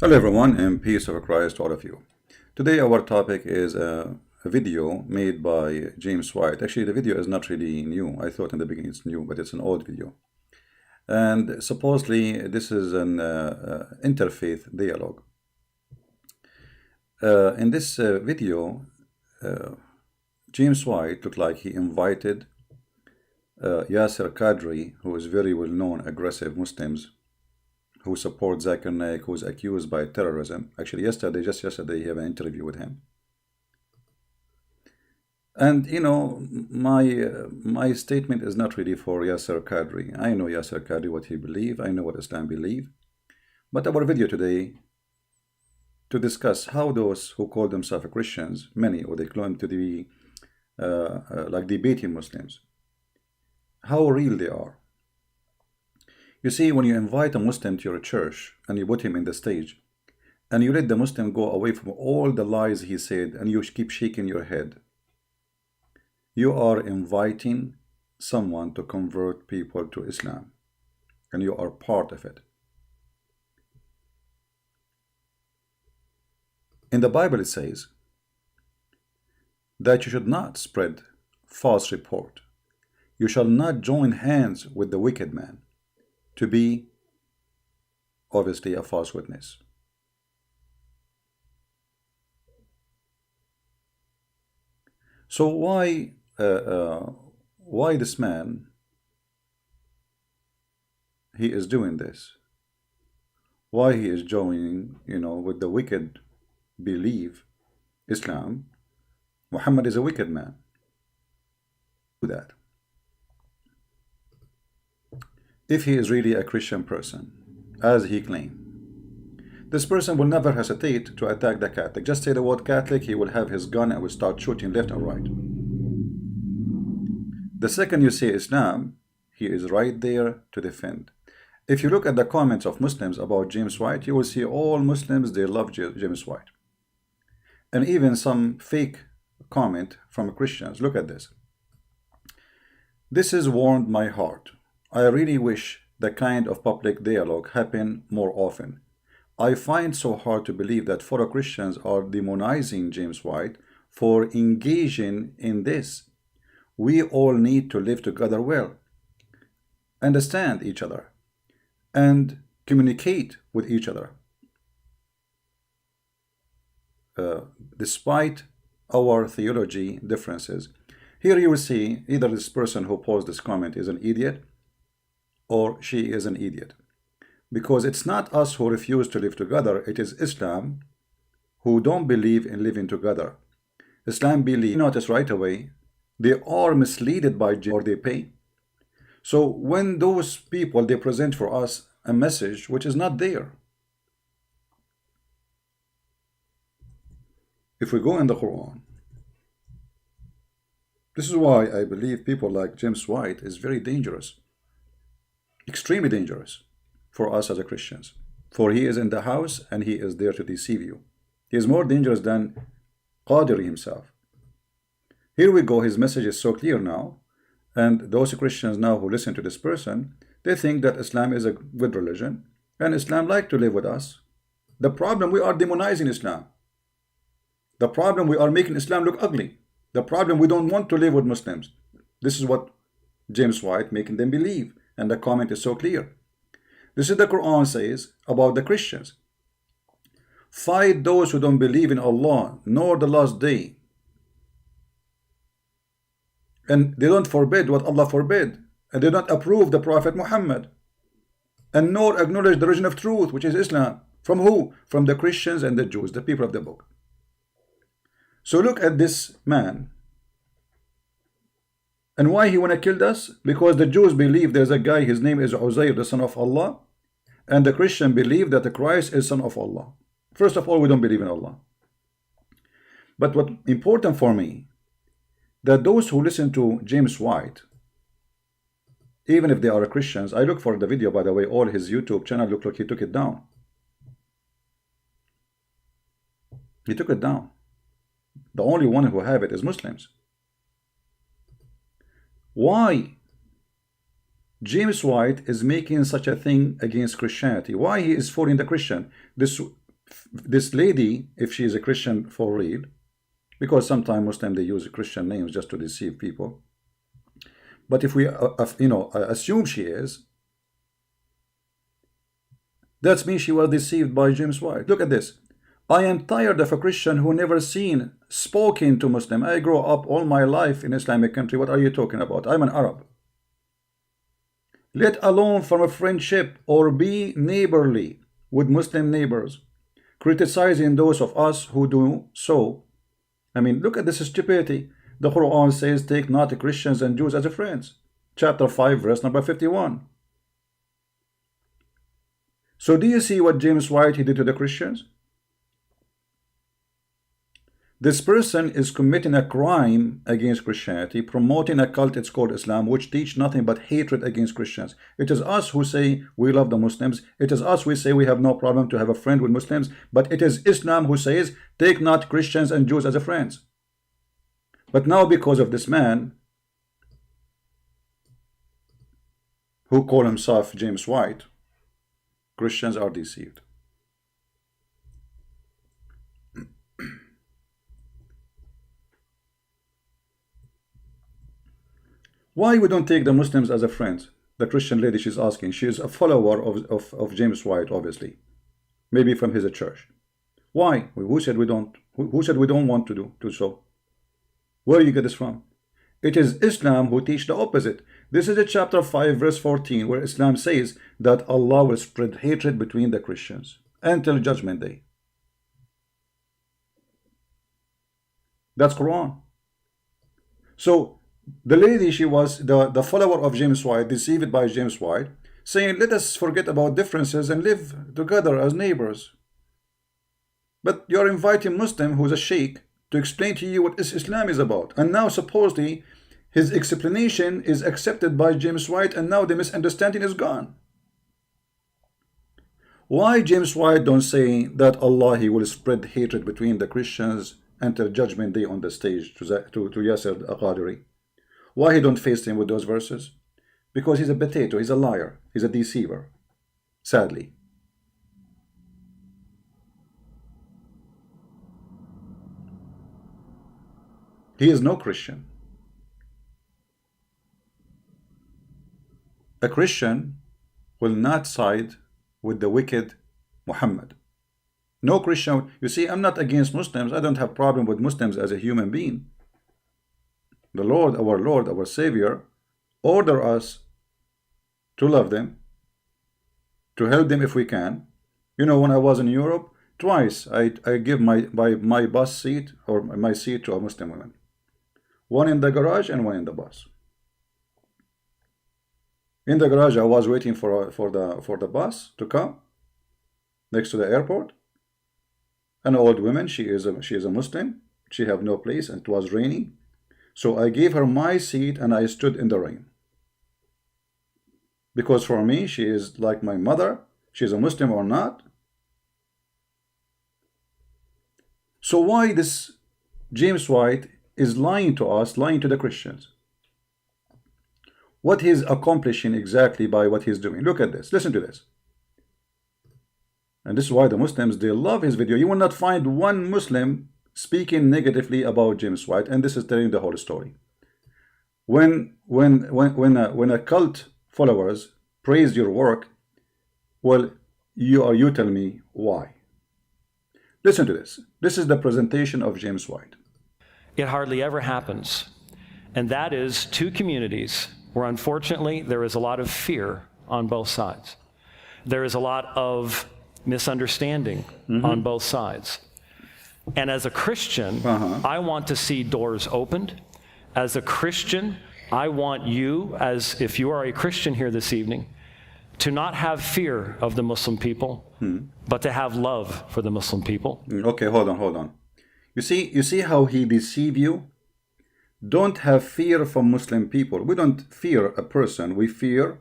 Hello everyone, and peace of Christ to all of you. Today our topic is a video made by James White. Actually, the video is not really new. I thought in the beginning it's new, but it's an old video. And supposedly this is an interfaith dialogue. In this video, James White looked like he invited Yasser Qadri, who is very well-known aggressive Muslims who support Zakir Naik, who is accused by terrorism. Actually, just yesterday, he had an interview with him. And you know, my statement is not really for Yasser Qadri. I know Yasser Qadri, what he believes. I know what Islam believe. But our video today to discuss how those who call themselves Christians, many, or they claim to be like debating Muslims, how real they are. You see, when you invite a Muslim to your church and you put him in the stage and you let the Muslim go away from all the lies he said and you keep shaking your head, you are inviting someone to convert people to Islam, and you are part of it. In the Bible it says that you should not spread false report. You shall not join hands with the wicked man, to be obviously a false witness. So why this man, he is doing this? Why he is joining, with the wicked belief Islam? Muhammad is a wicked man. Do that. If he is really a Christian person, as he claimed, this person will never hesitate to attack the Catholic. Just say the word Catholic, he will have his gun and will start shooting left and right. The second you say Islam, he is right there to defend. If you look at the comments of Muslims about James White, you will see all Muslims, they love James White. And even some fake comment from Christians. Look at this. This has warmed my heart. I really wish the kind of public dialogue happen more often. I find so hard to believe that fellow Christians are demonizing James White for engaging in this. We all need to live together well, understand each other, and communicate with each other. Despite our theology differences, here you will see either this person who posed this comment is an idiot, or she is an idiot, because it's not us who refuse to live together, it is Islam who don't believe in living together. Islam believe, notice right away, they are misled by or they pay. So when those people, they present for us a message which is not there. If we go in the Quran, this is why I believe people like James White is very dangerous. Extremely dangerous for us as a Christians, for he is in the house and he is there to deceive you. He is more dangerous than Qadiri himself. Here we go, his message is so clear now, and those Christians now who listen to this person, they think that Islam is a good religion and Islam like to live with us. The problem, we are demonizing Islam. The problem, we are making Islam look ugly. The problem, we don't want to live with Muslims. This is what James White making them believe. And the comment is so clear. This is the Quran says about the Christians. Fight those who don't believe in Allah nor the last day. And they don't forbid what Allah forbid. And they don't approve the Prophet Muhammad. And nor acknowledge the religion of truth, which is Islam. From who? From the Christians and the Jews, the people of the book. So look at this man. And why he want to kill us? Because the Jews believe there's a guy, his name is Uzair, the son of Allah. And the Christian believe that the Christ is son of Allah. First of all, we don't believe in Allah. But what's important for me, that those who listen to James White, even if they are Christians, I look for the video, by the way, all his YouTube channel look like he took it down. He took it down. The only one who have it is Muslims. Why James White is making such a thing against Christianity? Why he is following the Christian? This This lady, if she is a Christian for real, because sometimes Muslims they use Christian names just to deceive people. But if we, assume she is, that means she was deceived by James White. Look at this. I am tired of a Christian who never spoken to Muslim. I grew up all my life in Islamic country. What are you talking about? I'm an Arab. Let alone from a friendship or be neighborly with Muslim neighbors, criticizing those of us who do so. I mean, look at this stupidity. The Quran says, take not Christians and Jews as friends. Chapter 5, verse number 51. So do you see what James White he did to the Christians? This person is committing a crime against Christianity, promoting a cult, it's called Islam, which teach nothing but hatred against Christians. It is us who say we love the Muslims. It is us who say we have no problem to have a friend with Muslims. But it is Islam who says, take not Christians and Jews as friends. But now because of this man, who call himself James White, Christians are deceived. Why we don't take the Muslims as a friend? The Christian lady, she's asking. She is a follower of James White, obviously. Maybe from his church. Why? Who said we don't? Who said we don't want to do so? Where do you get this from? It is Islam who teach the opposite. This is a chapter 5, verse 14, where Islam says that Allah will spread hatred between the Christians until Judgment Day. That's Quran. So the lady, she was the follower of James White, deceived by James White, saying, let us forget about differences and live together as neighbors. But you're inviting Muslim who's a sheikh to explain to you what Islam is about. And now supposedly his explanation is accepted by James White, and now the misunderstanding is gone. Why James White don't say that Allah he will spread hatred between the Christians until Judgment Day on the stage to Yasser al-Qadiri? Why he don't face him with those verses? Because he's a potato, he's a liar, he's a deceiver, sadly. He is no Christian. A Christian will not side with the wicked Muhammad. No Christian. You see, I'm not against Muslims. I don't have problem with Muslims as a human being. The Lord, our Savior, order us to love them, to help them if we can. You know, when I was in Europe, twice I give my bus seat or my seat to a Muslim woman. One in the garage and one in the bus. In the garage, I was waiting for the bus to come next to the airport. An old woman, she is a Muslim. She have no place, and it was raining. So I gave her my seat and I stood in the rain. Because for me, she is like my mother. She's a Muslim or not. So why this James White is lying to us, lying to the Christians? What he's accomplishing exactly by what he's doing. Look at this. Listen to this. And this is why the Muslims, they love his video. You will not find one Muslim speaking negatively about James White, and this is telling the whole story. When a cult followers praise your work, well, you tell me why. Listen to this. This is the presentation of James White. It hardly ever happens, and that is two communities where unfortunately there is a lot of fear on both sides. There is a lot of misunderstanding on both sides. And as a Christian, I want to see doors opened. As a Christian, I want you, as if you are a Christian here this evening, to not have fear of the Muslim people, but to have love for the Muslim people. Okay, hold on. You see how he deceive you? Don't have fear from Muslim people. We don't fear a person. We fear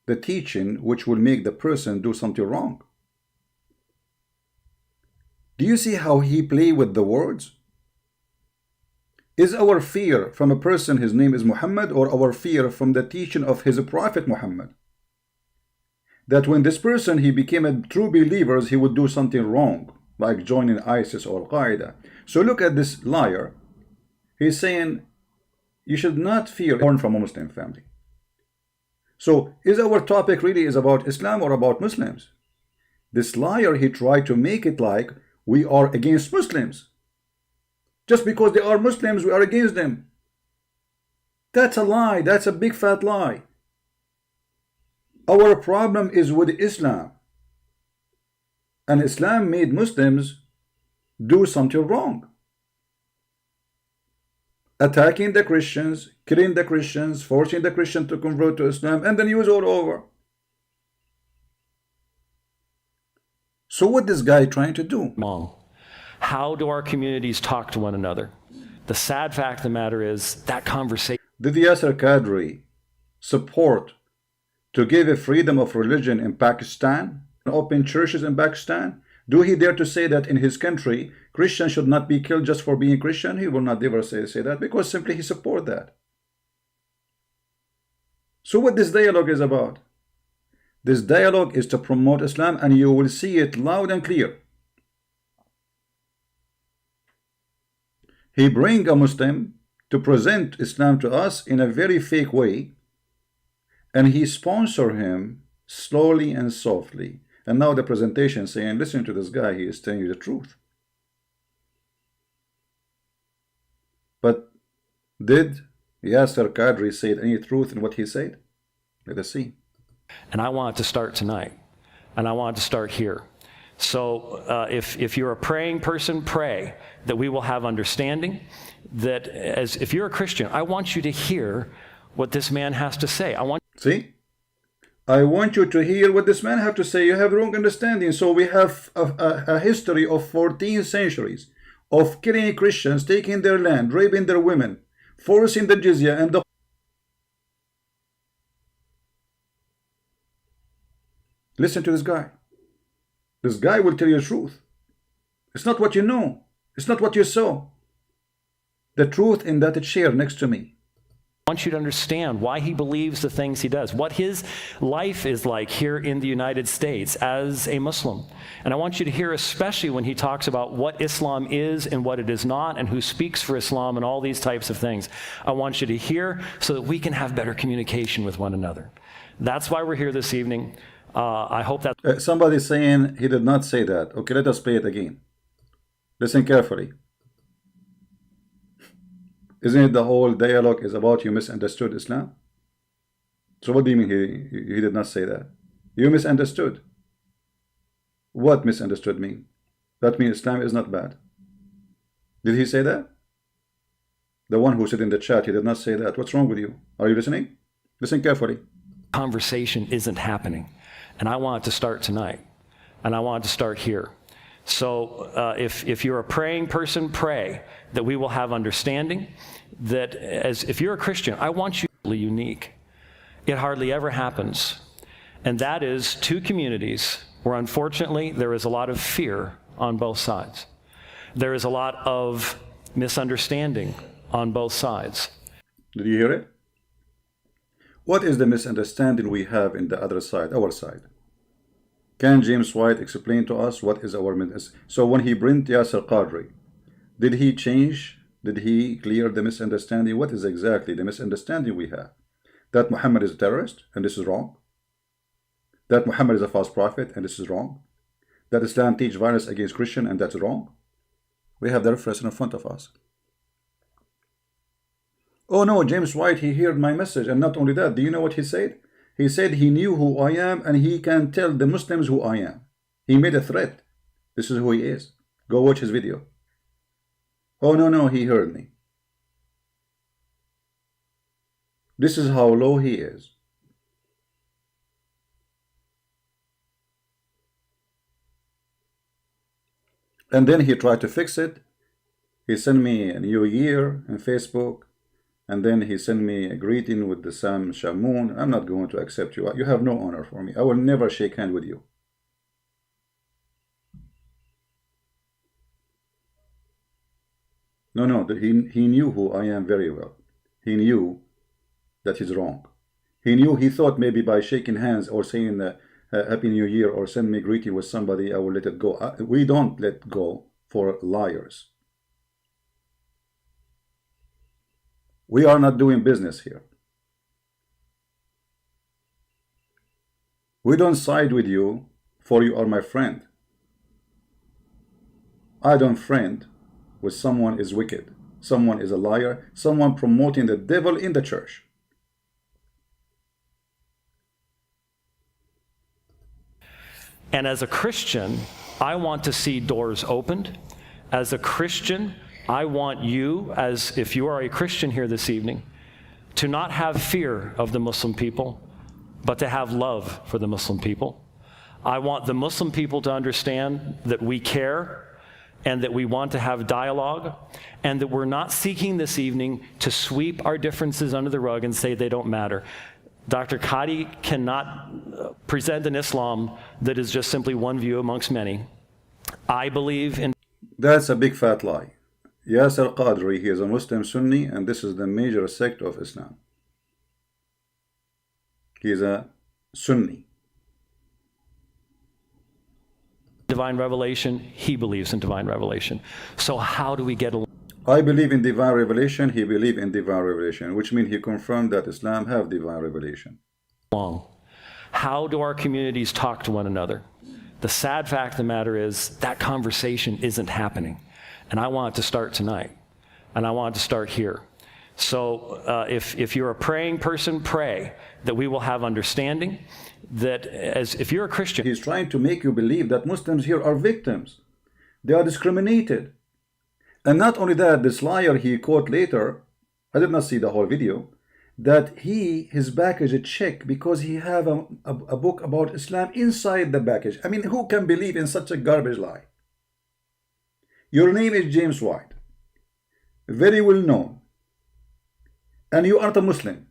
the teaching which will make the person do something wrong. Do you see how he play with the words? Is our fear from a person, his name is Muhammad, or our fear from the teaching of his prophet Muhammad? that when this person, he became a true believer, he would do something wrong, like joining ISIS or Al-Qaeda. So look at this liar. He's saying, you should not fear born from a Muslim family. So is our topic really is about Islam or about Muslims? This liar, he tried to make it like we are against Muslims. Just because they are Muslims, we are against them. That's a lie. That's a big fat lie. Our problem is with Islam. And Islam made Muslims do something wrong. Attacking the Christians, killing the Christians, forcing the Christians to convert to Islam, and the news all over. So what this guy trying to do? How do our communities talk to one another? The sad fact of the matter is that conversation. Did Yasser Qadri support to give a freedom of religion in Pakistan, open churches in Pakistan? Do he dare to say that in his country Christians should not be killed just for being Christian? He will not ever say that, because simply he support that. So what this dialogue is about? This dialogue is to promote Islam, and you will see it loud and clear. He bring a Muslim to present Islam to us in a very fake way, and he sponsor him slowly and softly. And now the presentation saying, listen to this guy, he is telling you the truth. But did Yasser Qadri say any truth in what he said? Let us see. And I want it to start tonight. And I want it to start here. So if you're a praying person, pray that we will have understanding. That if you're a Christian, I want you to hear what this man has to say. See? I want you to hear what this man have to say. You have wrong understanding. So we have a history of 14 centuries of killing Christians, taking their land, raping their women, forcing the jizya and the... Listen to this guy. This guy will tell you the truth. It's not what you know. It's not what you saw. The truth in that chair next to me. I want you to understand why he believes the things he does, what his life is like here in the United States as a Muslim. And I want you to hear especially when he talks about what Islam is and what it is not, and who speaks for Islam and all these types of things. I want you to hear so that we can have better communication with one another. That's why we're here this evening. I hope that... Somebody's saying he did not say that. Okay, let us play it again. Listen carefully. Isn't it the whole dialogue is about you misunderstood Islam? So what do you mean he did not say that? You misunderstood. What misunderstood mean? That means Islam is not bad. Did he say that? The one who said in the chat, he did not say that. What's wrong with you? Are you listening? Listen carefully. Conversation isn't happening. And I want it to start tonight. And I want it to start here. So if you're a praying person, pray that we will have understanding. That if you're a Christian, I want you to be unique. It hardly ever happens. And that is two communities where unfortunately there is a lot of fear on both sides. There is a lot of misunderstanding on both sides. Did you hear it? What is the misunderstanding we have in the other side, our side? Can James White explain to us what is our misunderstanding? So when he brought Yasser Qadri, did he change? Did he clear the misunderstanding? What is exactly the misunderstanding we have? That Muhammad is a terrorist, and this is wrong. That Muhammad is a false prophet, and this is wrong. That Islam teaches violence against Christians, and that's wrong. We have the reference in front of us. Oh no, James White, he heard my message, and not only that, do you know what he said? He said he knew who I am, and he can tell the Muslims who I am. He made a threat. This is who he is. Go watch his video. Oh no, he heard me. This is how low he is. And then he tried to fix it. He sent me a New Year on Facebook. And then he sent me a greeting with the Sam Shamoon. I'm not going to accept you. You have no honor for me. I will never shake hands with you. No, he knew who I am very well. He knew that he's wrong. He thought maybe by shaking hands or saying Happy New Year or send me greeting with somebody, I will let it go. We don't let go for liars. We are not doing business here. We don't side with you for you are my friend. I don't friend with someone is wicked, someone is a liar, someone promoting the devil in the church. And as a Christian, I want to see doors opened. As a Christian, I want you, as if you are a Christian here this evening, to not have fear of the Muslim people, but to have love for the Muslim people. I want the Muslim people to understand that we care and that we want to have dialogue, and that we're not seeking this evening to sweep our differences under the rug and say they don't matter. Dr. Qadi cannot present an Islam that is just simply one view amongst many. I believe in... That's a big fat lie. Yasser Qadri, he is a Muslim Sunni, and this is the major sect of Islam. He is a Sunni. Divine revelation, he believes in divine revelation. So how do we get along? I believe in divine revelation, he believes in divine revelation, which means he confirmed that Islam have divine revelation. How do our communities talk to one another? The sad fact of the matter is that conversation isn't happening. And I want it to start tonight. And I want it to start here. So if you're a praying person, pray that we will have understanding, that as if you're a Christian... He's trying to make you believe that Muslims here are victims. They are discriminated. And not only that, this liar he quote later, I did not see the whole video, that his package is checked because he have a book about Islam inside the package. I mean, who can believe in such a garbage lie? Your name is James White, very well known, and you aren't a Muslim.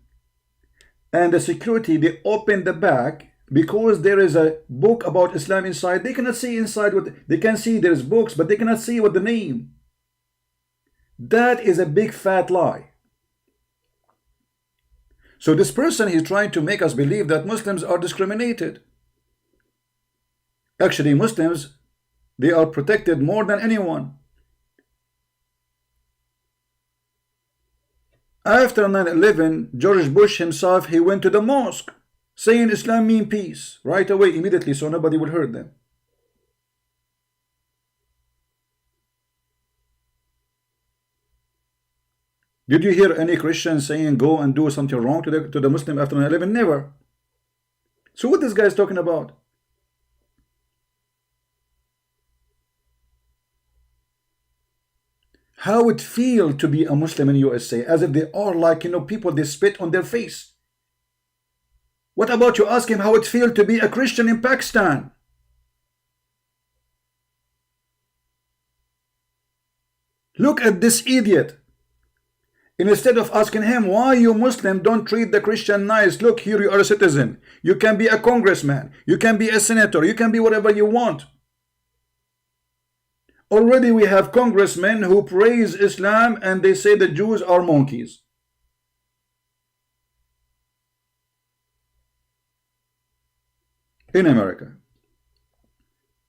And the security, they open the bag because there is a book about Islam inside. They cannot see inside what they can see. There's books, but they cannot see what the name. That is a big fat lie. So this person, he's trying to make us believe that Muslims are discriminated. Actually, Muslims, they are protected more than anyone. After 9/11, George Bush himself, he went to the mosque saying Islam means peace right away, immediately, so nobody will hurt them. Did you hear any Christian saying go and do something wrong to the Muslim after 9/11? Never. So what this guy is talking about? How it feel to be a Muslim in USA, as if they are like, people, they spit on their face. What about you ask him how it feel to be a Christian in Pakistan? Look at this idiot. And instead of asking him why you Muslim don't treat the Christian nice, look, here you are a citizen. You can be a congressman. You can be a senator. You can be whatever you want. Already we have congressmen who praise Islam and they say the Jews are monkeys. In America.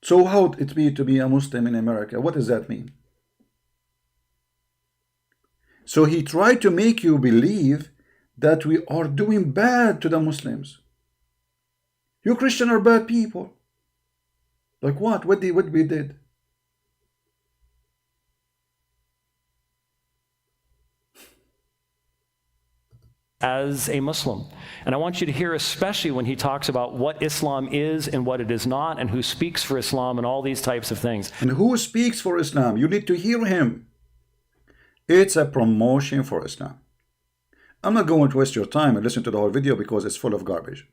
So how would it be to be a Muslim in America? What does that mean? So he tried to make you believe that we are doing bad to the Muslims. You Christians are bad people. Like what? What we did? As a Muslim. And I want you to hear, especially when he talks about what Islam is and what it is not, and who speaks for Islam and all these types of things. And who speaks for Islam? You need to hear him. It's a promotion for Islam. I'm not going to waste your time and listen to the whole video because it's full of garbage.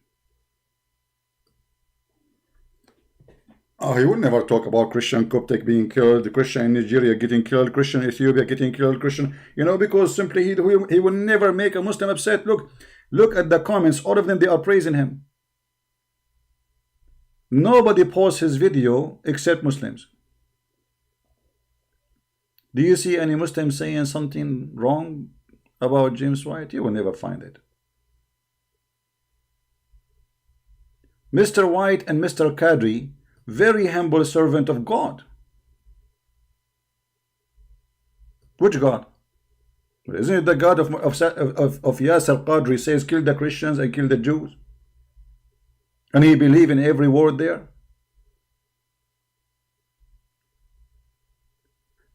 Oh, he will never talk about Christian Coptic being killed, Christian in Nigeria getting killed, Christian in Ethiopia getting killed, Christian, because simply he will never make a Muslim upset. Look at the comments. All of them, they are praising him. Nobody posts his video except Muslims. Do you see any Muslim saying something wrong about James White? You will never find it. Mr. White and Mr. Kadri, very humble servant of God. Which God? Isn't it the God of Yasser Qadri says kill the Christians and kill the Jews? And he believed in every word there?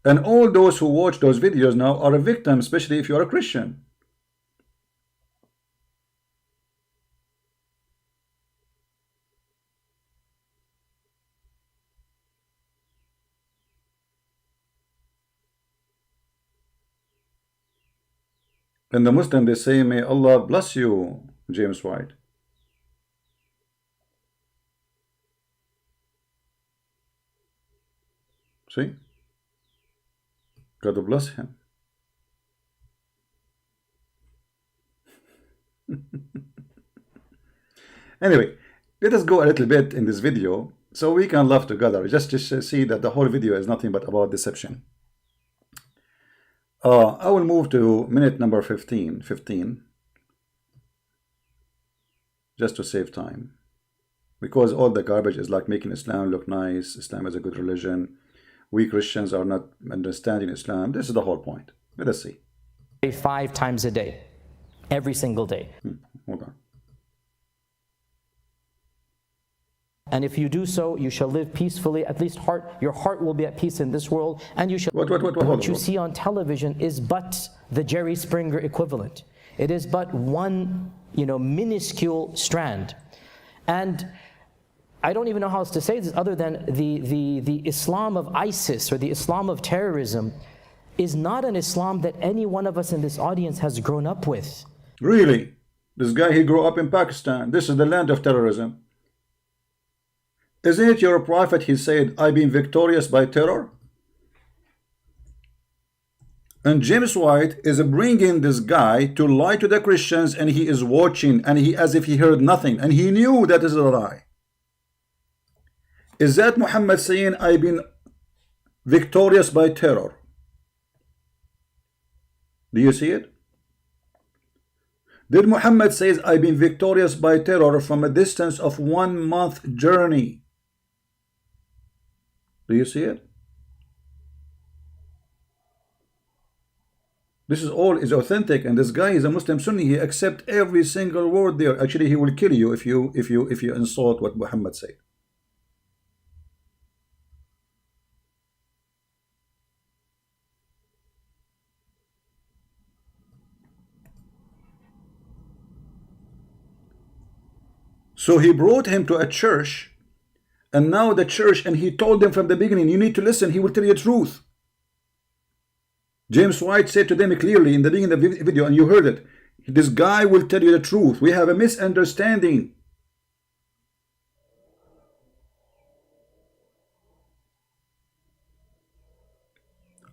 And all those who watch those videos now are a victim, especially if you are a Christian. And the Muslim, they say, may Allah bless you, James White. See? God bless him. Anyway, let us go a little bit in this video so we can laugh together, just to see that the whole video is nothing but about deception. I will move to minute number 15, just to save time, because all the garbage is like making Islam look nice. Islam is a good religion. We Christians are not understanding Islam. This is the whole point. Let us see. 5 times a day, every single day. Hold on. And if you do so, you shall live peacefully. At least your heart will be at peace in this world. And you shall. What you see on television is but the Jerry Springer equivalent. It is but one, minuscule strand. And I don't even know how else to say this other than the Islam of ISIS, or the Islam of terrorism, is not an Islam that any one of us in this audience has grown up with. Really? This guy, he grew up in Pakistan. This is the land of terrorism. Isn't it your prophet, he said, I've been victorious by terror? And James White is bringing this guy to lie to the Christians, and he is watching, and he as if he heard nothing, and he knew that is a lie. Is that Muhammad saying, I've been victorious by terror? Do you see it? Did Muhammad says, I've been victorious by terror from a distance of 1 month journey? Do you see it? This is all is authentic, and this guy is a Muslim Sunni. He accepts every single word there. Actually, he will kill you if you insult what Muhammad said. So he brought him to a church, and now the church, and he told them from the beginning, you need to listen, he will tell you the truth. James White said to them clearly in the beginning of the video, and you heard it, this guy will tell you the truth. We have a misunderstanding.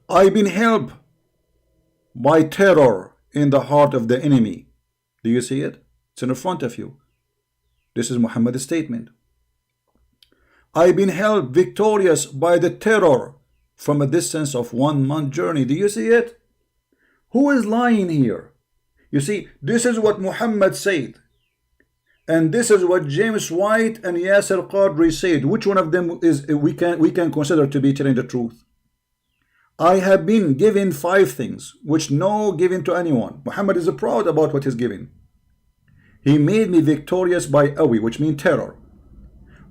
I've been helped by terror in the heart of the enemy. Do you see it? It's in front of you. This is Muhammad's statement. I've been held victorious by the terror from a distance of 1 month journey. Do you see it? Who is lying here? You see, this is what Muhammad said. And this is what James White and Yasser Qadri said. Which one of them is we can consider to be telling the truth? I have been given 5 things which no given to anyone. Muhammad is proud about what he's given. He made me victorious by awi, which means terror,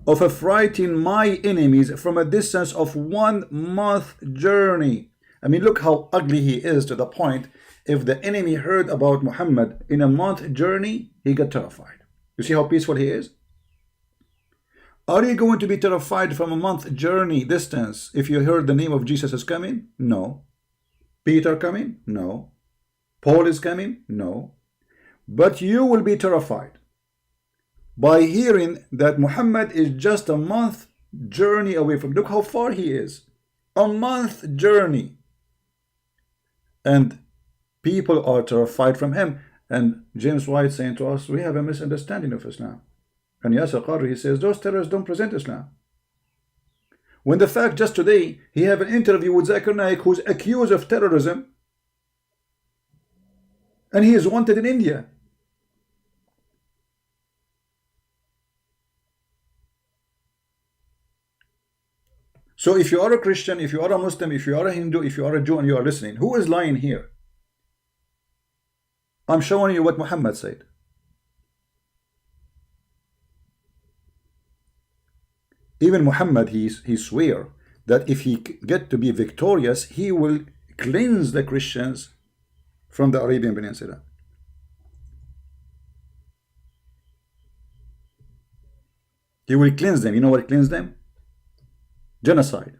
of affrighting my enemies from a distance of 1 month journey. I mean, look how ugly he is, to the point, if the enemy heard about Muhammad in a month journey, he got terrified. You see how peaceful he is? Are you going to be terrified from a month journey distance if you heard the name of Jesus is coming? No. Peter coming? No. Paul is coming? No. But you will be terrified by hearing that Muhammad is just a month journey away from. Look how far he is. A month journey. And people are terrified from him. And James White saying to us, we have a misunderstanding of Islam. And Yasser Qadri, he says, those terrorists don't present Islam. When the fact just today, he have an interview with Zakir Naik, who's accused of terrorism, and he is wanted in India. So if you are a Christian, if you are a Muslim, if you are a Hindu, if you are a Jew and you are listening, who is lying here? I'm showing you what Muhammad said. Even Muhammad, he swear that if he get to be victorious, he will cleanse the Christians from the Arabian Peninsula. He will cleanse them. You know what cleanse them? Genocide.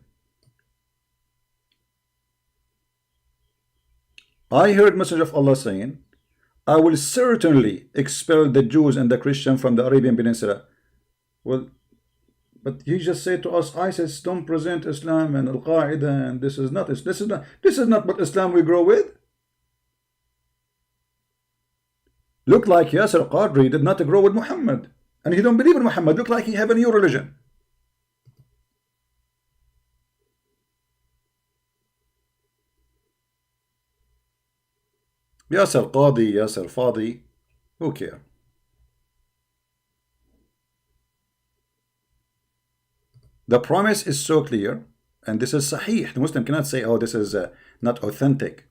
I heard message of Allah saying, I will certainly expel the Jews and the Christians from the Arabian Peninsula. Well, but he just said to us, ISIS don't present Islam and Al-Qaeda, and this is not what Islam will grow with. Look like Yasser Qadri did not grow with Muhammad, and he don't believe in Muhammad. Look like he have a new religion. Yasser Qadi, Yasser Fadi, who care? The promise is so clear, and this is Sahih. The Muslim cannot say, oh, this is not authentic.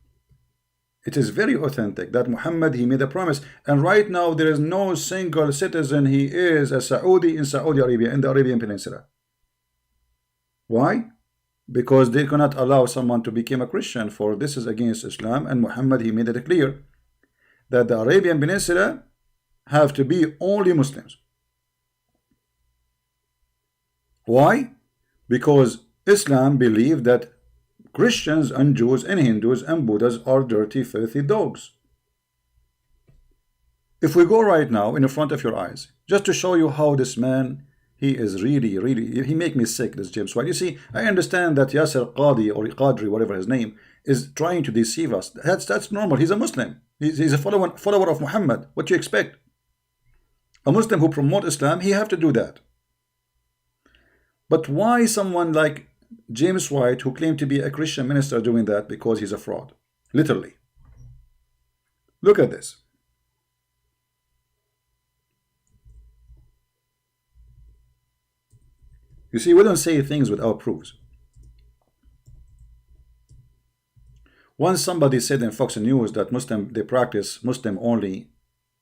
It is very authentic that Muhammad, he made a promise, and right now there is no single citizen he is a Saudi in Saudi Arabia, in the Arabian Peninsula. Why? Because they cannot allow someone to become a Christian, for this is against Islam, and Muhammad, he made it clear that the Arabian Peninsula have to be only Muslims. Why? Because Islam believe that Christians and Jews and Hindus and Buddhas are dirty, filthy dogs. If we go right now in front of your eyes, just to show you how this man, he is really, he make me sick, this James White. You see, I understand that Yasser Qadi or Qadri, whatever his name, is trying to deceive us. That's normal. He's a Muslim. He's a follower of Muhammad. What do you expect? A Muslim who promote Islam, he have to do that. But why someone like James White, who claimed to be a Christian minister, doing that? Because he's a fraud. Literally. Look at this. You see, we don't say things without proofs. Once somebody said in Fox News that they practice Muslim only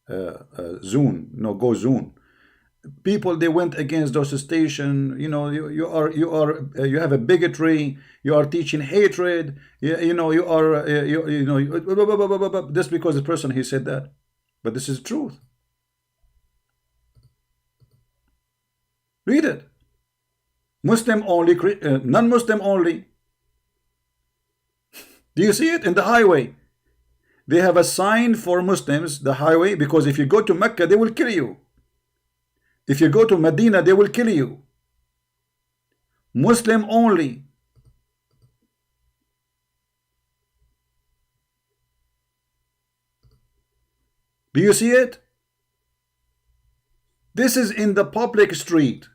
Zune, go Zune. People, they went against those stations. You have a bigotry. You are teaching hatred. Just because the person, he said that. But this is truth. Read it. Muslim only, non-Muslim only. Do you see it in the highway? They have a sign for Muslims, the highway, because if you go to Mecca, they will kill you. If you go to Medina, they will kill you. Muslim only. Do you see it? This is in the public street.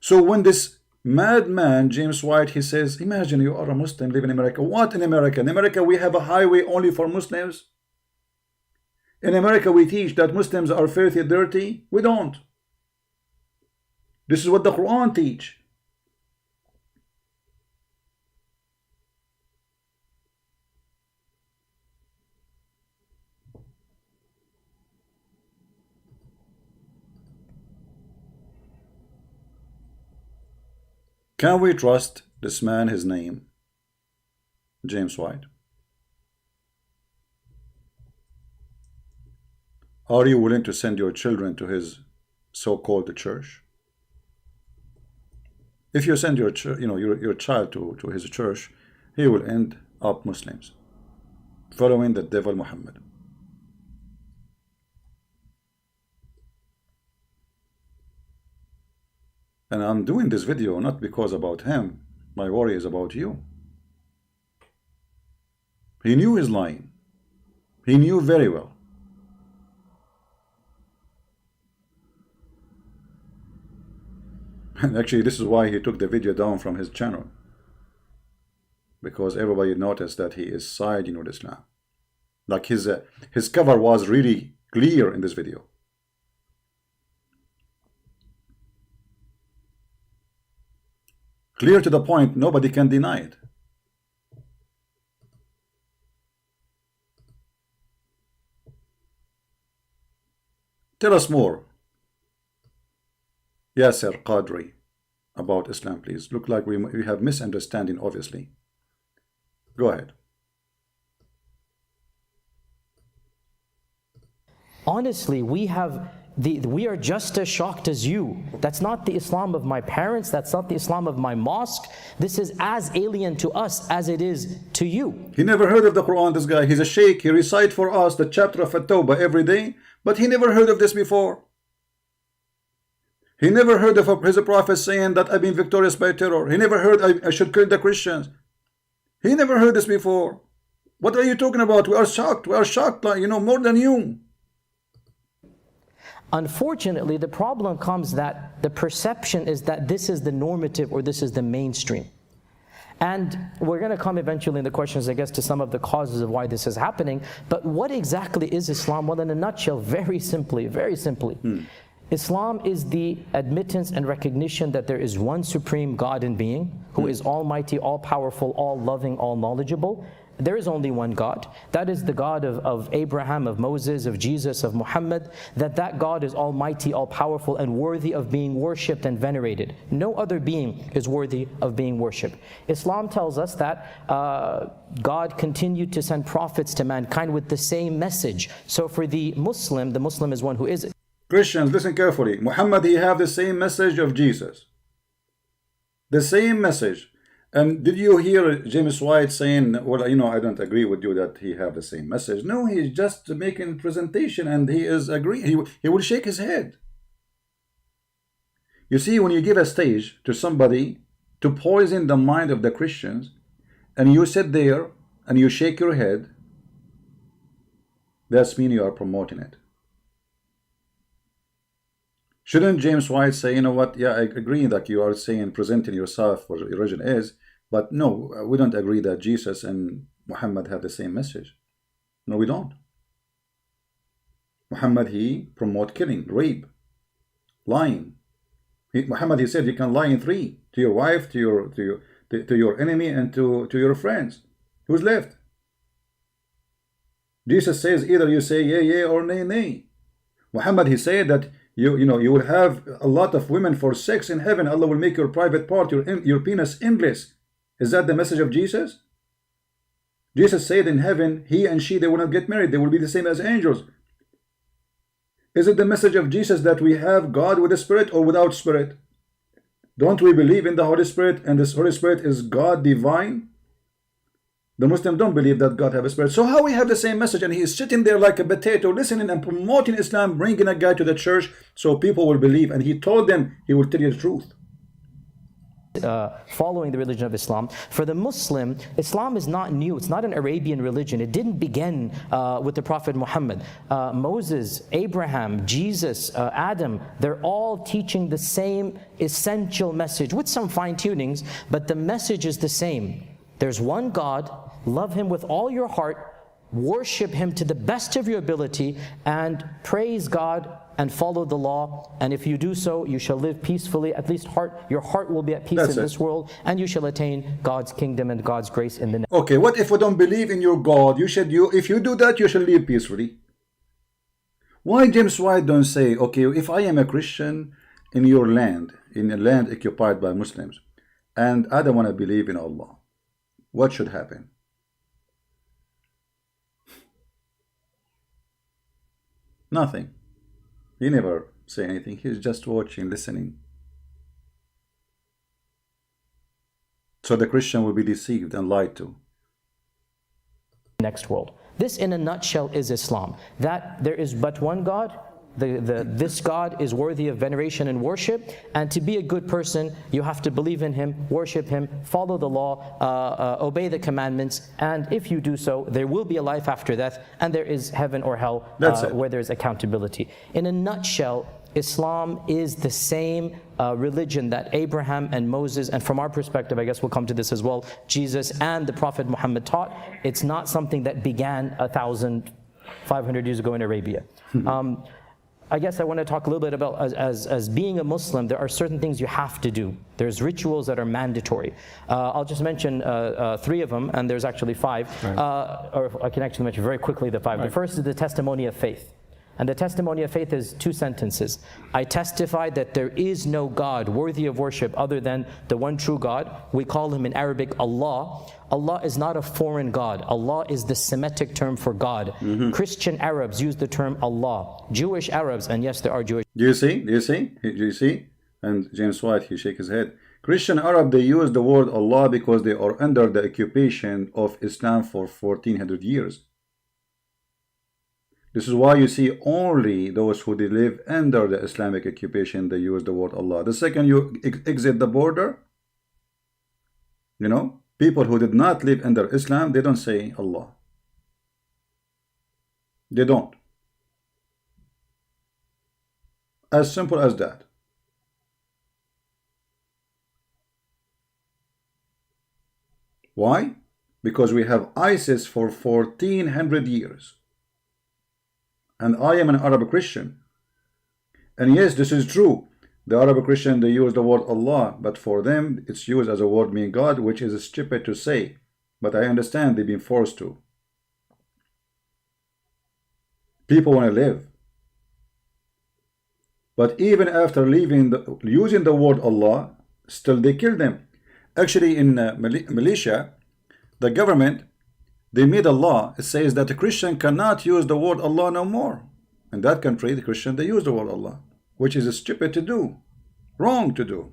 So when this madman, James White, he says, imagine you are a Muslim living in America. What in America? In America, we have a highway only for Muslims. In America, we teach that Muslims are filthy, dirty. We don't. This is what the Quran teach. Can we trust this man, his name, James White? Are you willing to send your children to his so-called church? If you send your child to his church, he will end up Muslims, following the devil Muhammad. And I'm doing this video not because about him. My worry is about you. He knew he's lying. He knew very well. And actually, this is why he took the video down from his channel. Because everybody noticed that he is siding with Islam. Like his cover was really clear in this video. Clear to the point, nobody can deny it. Tell us more, Yasser Qadri, about Islam, please. Look like we have misunderstanding, obviously. Go ahead. Honestly, we are just as shocked as you. That's not the Islam of my parents. That's not the Islam of my mosque. This is as alien to us as it is to you. He never heard of the Quran, this guy. He's a sheikh. He recites for us the chapter of At-Tawbah every day, but he never heard of this before. He never heard of his prophet saying that I've been victorious by terror. He never heard I should kill the Christians. He never heard this before. What are you talking about? We are shocked. We are shocked, like, more than you. Unfortunately, the problem comes that the perception is that this is the normative or this is the mainstream. And we're going to come eventually in the questions, I guess, to some of the causes of why this is happening. But what exactly is Islam? Well, in a nutshell, very simply, Islam is the admittance and recognition that there is one supreme God and being who is almighty, all-powerful, all-loving, all-knowledgeable. There is only one God. That is the God of Abraham, of Moses, of Jesus, of Muhammad. That God is almighty, all-powerful, and worthy of being worshipped and venerated. No other being is worthy of being worshipped. Islam tells us that God continued to send prophets to mankind with the same message. So for the Muslim is one who is... Christians, listen carefully. Muhammad, he have the same message of Jesus. The same message. And did you hear James White saying, well, I don't agree with you that he have the same message. No, he's just making presentation and he is agreeing. He will shake his head. You see, when you give a stage to somebody to poison the mind of the Christians, and you sit there and you shake your head, that's mean you are promoting it. Shouldn't James White say, you know what, yeah, I agree that you are saying, presenting yourself what your religion is, but no, we don't agree that Jesus and Muhammad have the same message. No, we don't. Muhammad, he promote killing, rape, lying. Muhammad, he said you can lie in three, to your wife, to your enemy, and to your friends. Who's left? Jesus says either you say yea, or nay, nay. Muhammad, he said that you will have a lot of women for sex in heaven. Allah will make your private part, your penis, endless. Is that the message of Jesus? Jesus said in heaven, he and she, they will not get married. They will be the same as angels. Is it the message of Jesus that we have God with a spirit or without spirit? Don't we believe in the Holy Spirit, and this Holy Spirit is God divine? The Muslims don't believe that God have a spirit. So how we have the same message and he is sitting there like a potato listening and promoting Islam, bringing a guy to the church so people will believe, and he told them he will tell you the truth. Following the religion of Islam. For the Muslim, Islam is not new. It's not an Arabian religion. It didn't begin with the Prophet Muhammad. Moses, Abraham, Jesus, Adam, they're all teaching the same essential message with some fine-tunings, but the message is the same. There's one God, love Him with all your heart, worship Him to the best of your ability, and praise God and follow the law. And if you do so, you shall live peacefully. At least your heart will be at peace in this world, and you shall attain God's kingdom and God's grace in the next. Okay, what if we don't believe in your God? If you do that, you shall live peacefully. Why James White don't say, okay, if I am a Christian in your land, in a land occupied by Muslims, and I don't want to believe in Allah, what should happen? Nothing. He never say anything. He's just watching, listening. So the Christian will be deceived and lied to. Next world. This in a nutshell is Islam. That there is but one God. This God is worthy of veneration and worship, and to be a good person, you have to believe in Him, worship Him, follow the law, obey the commandments, and if you do so, there will be a life after death, and there is heaven or hell where there is accountability. In a nutshell, Islam is the same religion that Abraham and Moses, and from our perspective, I guess we'll come to this as well, Jesus and the Prophet Muhammad taught. It's not something that began 1,500 years ago in Arabia. I guess I want to talk a little bit about, as being a Muslim, there are certain things you have to do. There's rituals that are mandatory. I'll just mention 3 of them, and there's actually 5. Right. Or I can actually mention very quickly the 5. Right. The first is the testimony of faith. And the testimony of faith is 2 sentences. I testify that there is no God worthy of worship other than the one true God. We call him in Arabic Allah. Allah is not a foreign God. Allah is the Semitic term for God. Christian Arabs use the term Allah. Jewish Arabs, and yes, there are Jewish. Do you see? Do you see? Do you see? And James White, he shake his head. Christian Arab, they use the word Allah because they are under the occupation of Islam for 1400 years. This is why you see only those who they live under the Islamic occupation, they use the word Allah. The second you exit the border, you know, people who did not live under Islam, they don't say Allah. They don't. As simple as that. Why? Because we have ISIS for 1400 years. And I am an Arab Christian. And yes, this is true. The Arab Christian, they use the word Allah, but for them, it's used as a word meaning God, which is stupid to say. But I understand they've been forced to. People want to live. But even after using the word Allah, still they kill them. Actually, in Malaysia, the government, they made a law. It says that a Christian cannot use the word Allah no more. In that country, the Christian, they use the word Allah, which is stupid to do, wrong to do.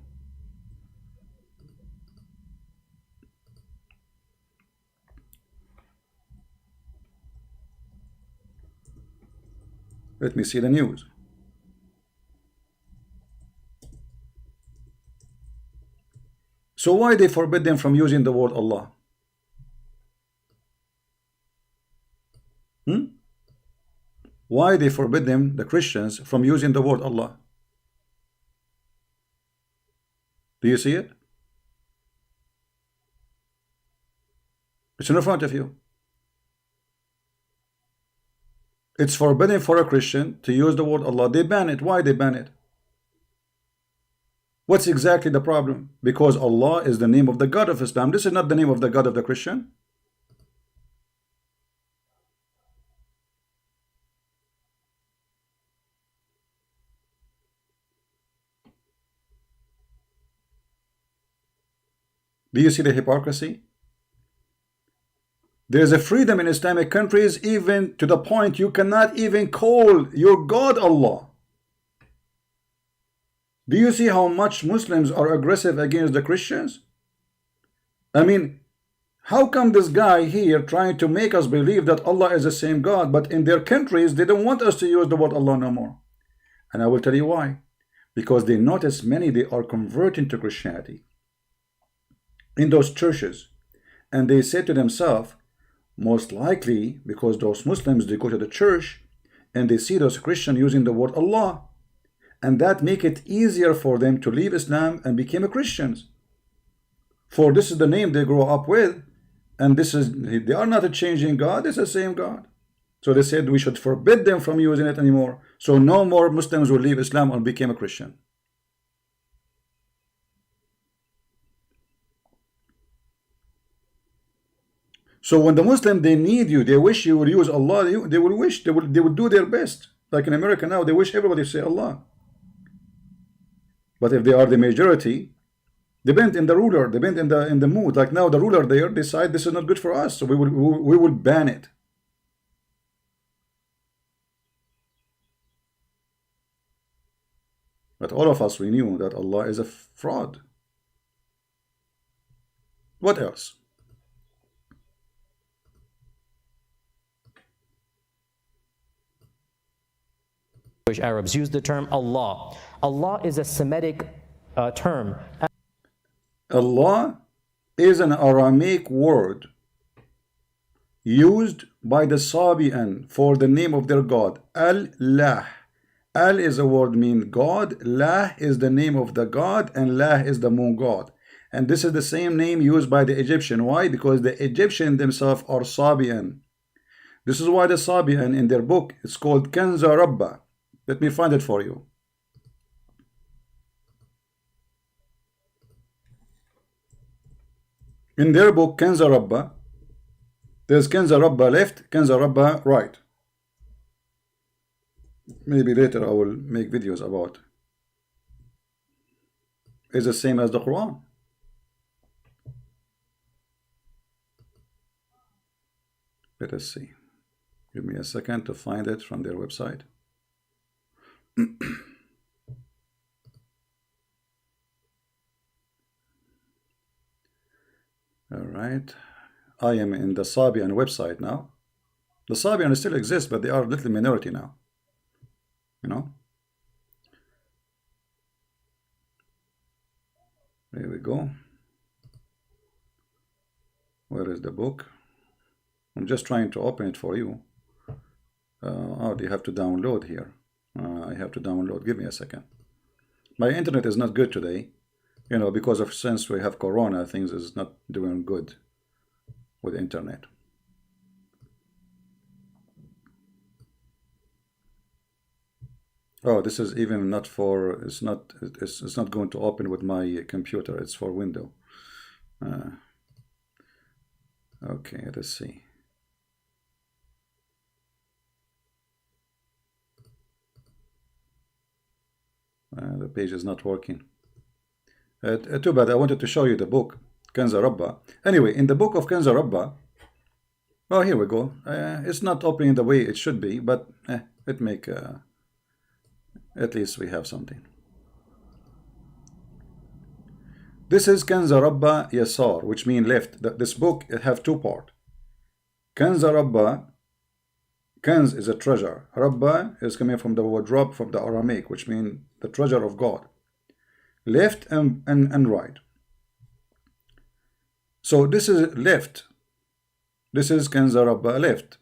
Let me see the news. So why they forbid them from using the word Allah? Why they forbid them, the Christians, from using the word Allah? Do you see it? It's in front of you. It's forbidden for a Christian to use the word Allah. They ban it. Why they ban it? What's exactly the problem? Because Allah is the name of the God of Islam. This is not the name of the God of the Christian. Do you see the hypocrisy? There is a freedom in Islamic countries, even to the point you cannot even call your God Allah. Do you see how much Muslims are aggressive against the Christians? I mean, how come this guy here trying to make us believe that Allah is the same God, but in their countries they don't want us to use the word Allah no more? And I will tell you why. Because they notice many, they are converting to Christianity in those churches, and they say to themselves, most likely because those Muslims, they go to the church and they see those Christians using the word Allah, and that make it easier for them to leave Islam and become Christians. For this is the name they grow up with, and this is, they are not a changing God, it's the same God. So they said we should forbid them from using it anymore, so no more Muslims will leave Islam and become a Christian. So when the Muslim, they need you, they wish you would use Allah, they would do their best. Like in America now, they wish everybody to say Allah. But if they are the majority, depend in the ruler, depend in the mood. Like now, the ruler there decide this is not good for us, so we will ban it. But all of us, we knew that Allah is a fraud. What else? Jewish Arabs use the term Allah. Allah is a Semitic term. Allah is an Aramaic word used by the Sabian for the name of their God. Al-Lah. Al is a word mean God. Lah is the name of the God, and Lah is the moon god. And this is the same name used by the Egyptian. Why? Because the Egyptian themselves are Sabian. This is why the Sabian in their book, it's called Kanza Rabba. Let me find it for you. In their book, Kanza Rabba, there's Kanza Rabba left, Kanza Rabba right. Maybe later I will make videos about. It's the same as the Quran. Let us see. Give me a second to find it from their website. All right. I am in the Sabian website now. The Sabian still exists, but they are a little minority now. You know? There we go. Where is the book? I'm just trying to open it for you. Oh, do you have to download here? I have to download. Give me a second. My internet is not good today. You know, because of since we have Corona, things is not doing good with internet. Oh, this is even not for. It's not going to open with my computer. It's for Windows. Okay, let's see. The page is not working. Too bad. I wanted to show you the book, Kanza Rabba. Anyway, in the book of Kanza Rabba, oh, here we go. It's not opening the way it should be, but it make at least we have something. This is Kanza Rabba Yasar, which means left. This book, it have two parts. Kanza Rabba, Kanz is a treasure. Rabba is coming from the word Rab, from the Aramaic, which means the treasure of God. Left and right. So this is left. This is Kanza Rabba left.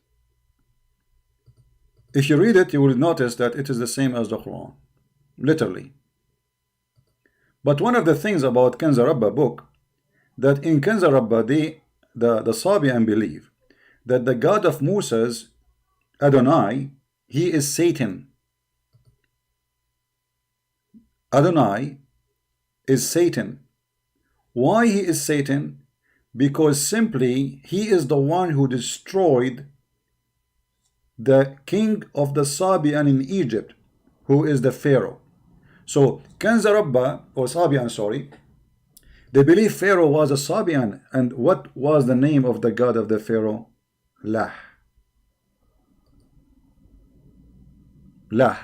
If you read it, you will notice that it is the same as the Quran, literally. But one of the things about Kanza Rabba book, that in Kanza Rabba, the Sabian believe that the God of Moses, Adonai, he is Satan. Adonai is Satan. Why he is Satan? Because simply he is the one who destroyed the king of the Sabian in Egypt, who is the Pharaoh. So Kanza Rabba, or Sabian, sorry, they believe Pharaoh was a Sabian. And what was the name of the god of the Pharaoh? Lah. Lah.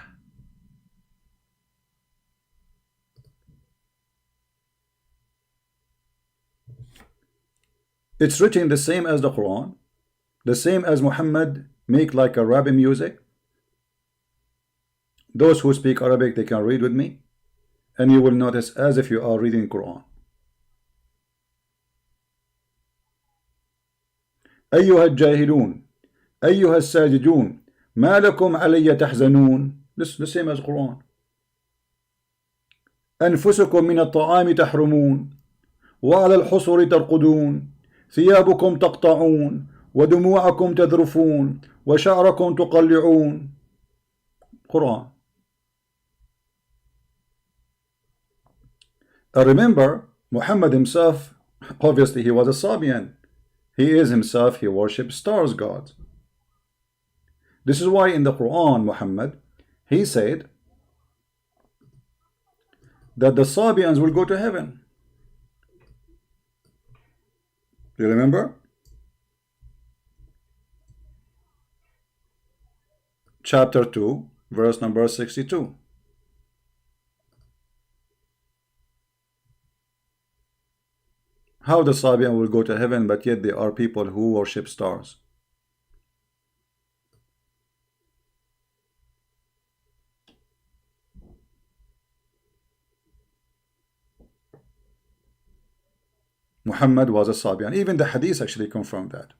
It's written the same as the Quran, the same as Muhammad make like Arabic music. Those who speak Arabic, they can read with me, and you will notice as if you are reading Quran. أيها الجاهلون أيها الساجدون ما لكم علي تحزنون. This the same as Quran. أنفسكم من الطعام تحرمون وعلى الحصر ترقدون ثيابكم تقطعون ودموعكم تذرفون وشعركم تقلعون. Quran. Remember, Muhammad himself, obviously he was a Sabian. He is himself, he worships stars gods. This is why in the Quran, Muhammad, he said that the Sabians will go to heaven. Do you remember? Chapter 2, verse number 62. How the Sabian will go to heaven, but yet they are people who worship stars. Muhammad was a Sabian. Even the Hadith actually confirmed that.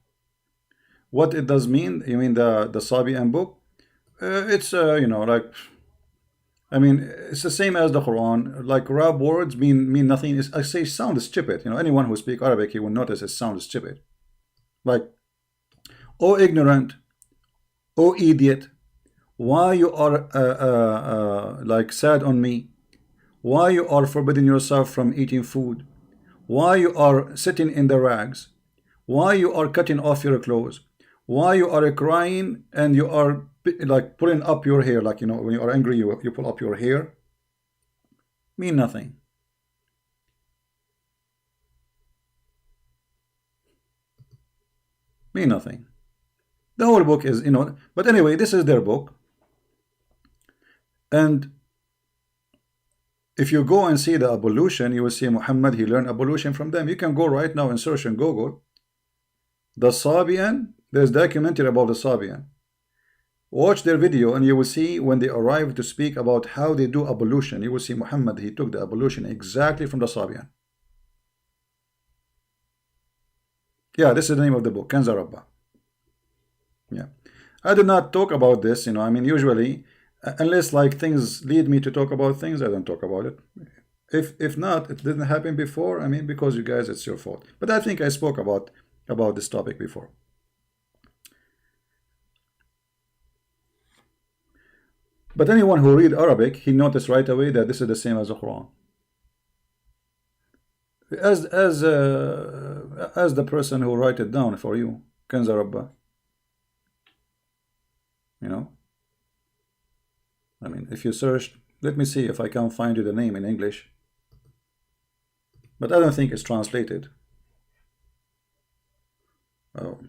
What it does mean? You mean the Sabian book? It's you know, like, I mean, it's the same as the Quran. Like Arab words mean nothing. I say sound stupid. You know, anyone who speaks Arabic, he will notice it sounds stupid. Like, oh ignorant, oh idiot, Why you are like sad on me? Why you are forbidding yourself from eating food? Why you are sitting in the rags? Why you are cutting off your clothes? Why you are crying and you are like pulling up your hair, like, you know, when you are angry, you pull up your hair? Mean nothing. Mean nothing. The whole book is, you know, but anyway, this is their book. And if you go and see the ablution, you will see Muhammad, he learned ablution from them. You can go right now and search in Google the Sabian. There's documentary about the Sabian. Watch their video and you will see when they arrive to speak about how they do ablution. You will see Muhammad, he took the ablution exactly from the Sabian. Yeah, this is the name of the book, Kanza Rabba. Yeah, I did not talk about this, you know. I mean, usually, unless like things lead me to talk about things, I don't talk about it. If not, it didn't happen before. I mean, because you guys, it's your fault. But I think I spoke about this topic before. But anyone who read Arabic, he noticed right away that this is the same as the Quran. As the person who write it down for you, Kanza Rabba. You know, I mean, if you search, let me see if I can find you the name in English, but I don't think it's translated. Oh,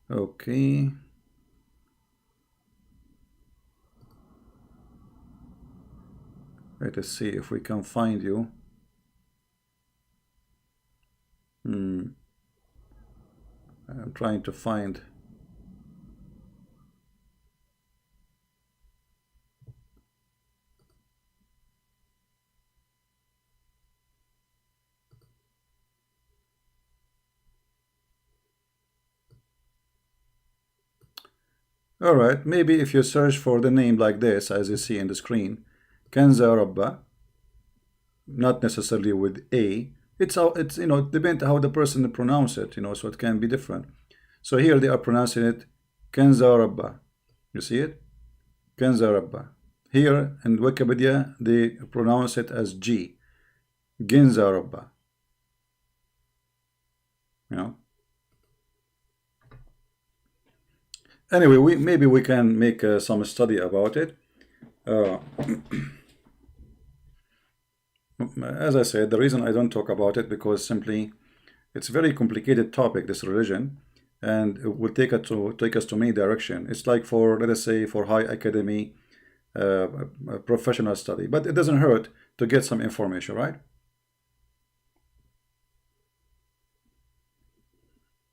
okay. Let us see if we can find you. I'm trying to find. All right, maybe if you search for the name like this, as you see in the screen, Kanza Rabba, not necessarily with A. It's you know, depends how the person pronounce it, you know, so it can be different. So here they are pronouncing it Kanza Rabba. You see it? Kanza Rabba. Here in Wikipedia they pronounce it as G. Ginza Rabba. You know. Anyway, maybe we can make some study about it. As I said, the reason I don't talk about it because simply it's a very complicated topic, this religion, and it will take us to many directions. It's like for, let us say, for high academy, professional study, but it doesn't hurt to get some information, right?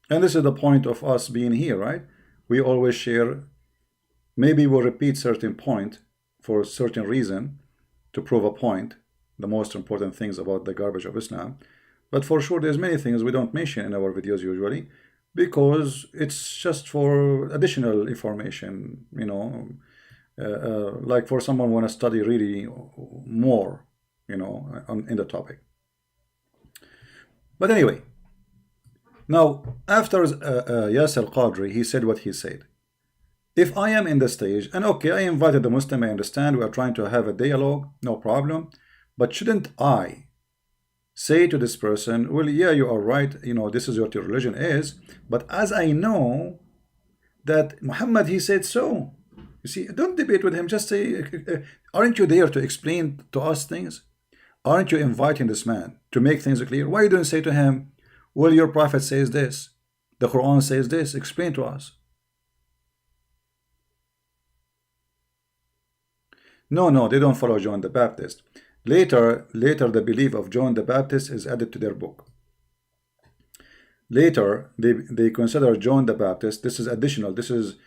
And this is the point of us being here, right? We always share. Maybe we'll repeat certain point for a certain reason to prove a point, the most important things about the garbage of Islam. But for sure, there's many things we don't mention in our videos usually, because it's just for additional information, you know, like for someone want to study really more, you know, in the topic. But anyway, now after Yasser Qadri, he said what he said. If I am in the stage, and okay, I invited the Muslim, I understand, we are trying to have a dialogue, no problem, but shouldn't I say to this person, well, yeah, you are right, you know, this is what your religion is, but as I know that Muhammad, he said so. You see, don't debate with him, just say, aren't you there to explain to us things? Aren't you inviting this man to make things clear? Why you don't say to him, well, your prophet says this, the Quran says this, explain to us. No, they don't follow John the Baptist. Later, the belief of John the Baptist is added to their book. Later, they consider John the Baptist. This is additional. This is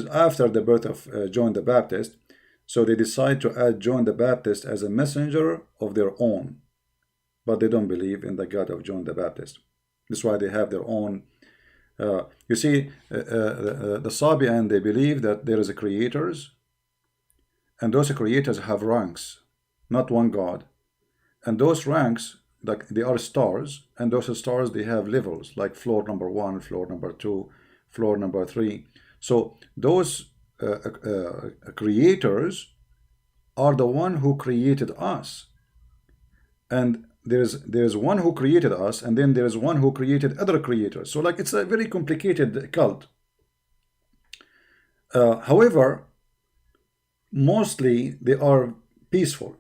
after the birth of John the Baptist. So they decide to add John the Baptist as a messenger of their own, but they don't believe in the God of John the Baptist. That's why they have their own. You see, the Sabian, they believe that there is a creators. And those creators have ranks, not one God. And those ranks, like they are stars, and those stars, they have levels, like floor number 1, floor number 2, floor number 3. So those creators are the one who created us. And there's one who created us, and then there's one who created other creators. So like it's a very complicated cult. However, mostly they are peaceful.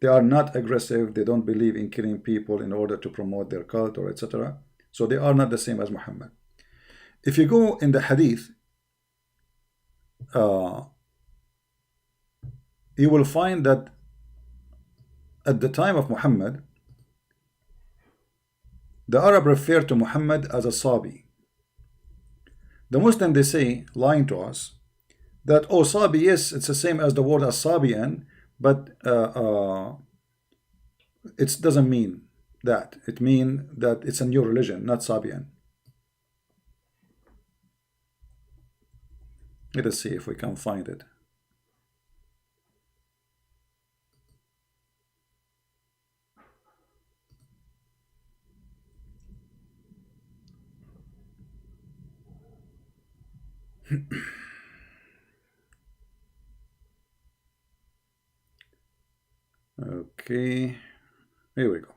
They are not aggressive. They don't believe in killing people in order to promote their cult or etc. So they are not the same as Muhammad. If you go in the hadith, you will find that at the time of Muhammad, the Arab referred to Muhammad as a Sabi. The Muslim, they say, lying to us, that, oh, Sabi, yes, it's the same as the word as Sabian, but it doesn't mean that. It means that it's a new religion, not Sabian. Let us see if we can find it. Okay, here we go.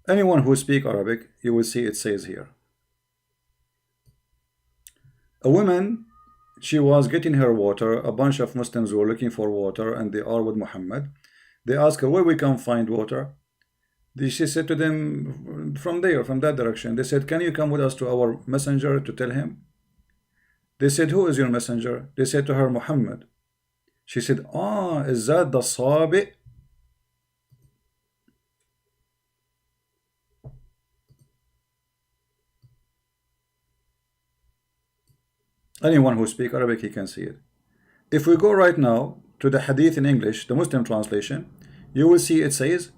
Anyone who speaks Arabic, you will see it says here. A woman, she was getting her water. A bunch of Muslims were looking for water, and they are with Muhammad. They asked her, where we can find water? She said to them, from there, from that direction. They said, can you come with us to our messenger to tell him? They said, who is your messenger? They said to her, Muhammad. She said, ah, is that the Sabi? Anyone who speaks Arabic, he can see it. If we go right now to the hadith in English, the Muslim translation, you will see it says,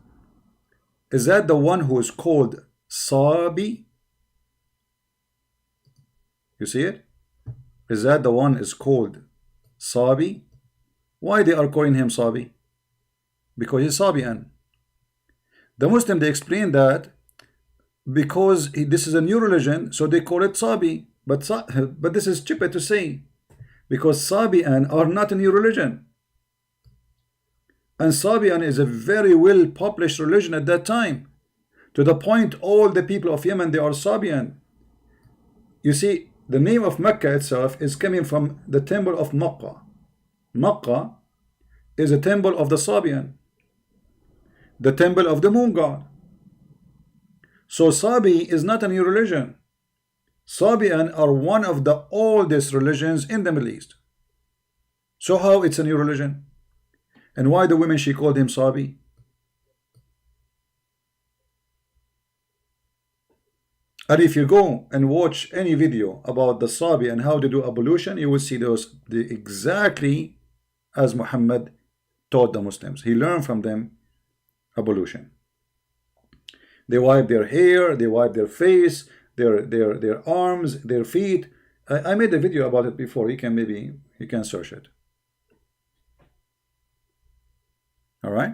is that the one who is called Sabi? You see it? Is that the one is called Sabi? Why they are calling him Sabi? Because he's Sabian. The Muslim, they explain that because this is a new religion, so they call it Sabi. But this is stupid to say, because Sabian are not a new religion. And Sabian is a very well published religion at that time, to the point all the people of Yemen, they are Sabian. You see, the name of Mecca itself is coming from the temple of Makkah. Makkah is a temple of the Sabian, the temple of the moon god. So Sabi is not a new religion. Sabian are one of the oldest religions in the Middle East. So how it's a new religion? And why the women, she called him Sabi? And if you go and watch any video about the Sabi and how they do ablution, you will see those exactly as Muhammad taught the Muslims. He learned from them ablution. They wipe their hair, they wipe their face, their arms, their feet. I made a video about it before. You can search it. All right.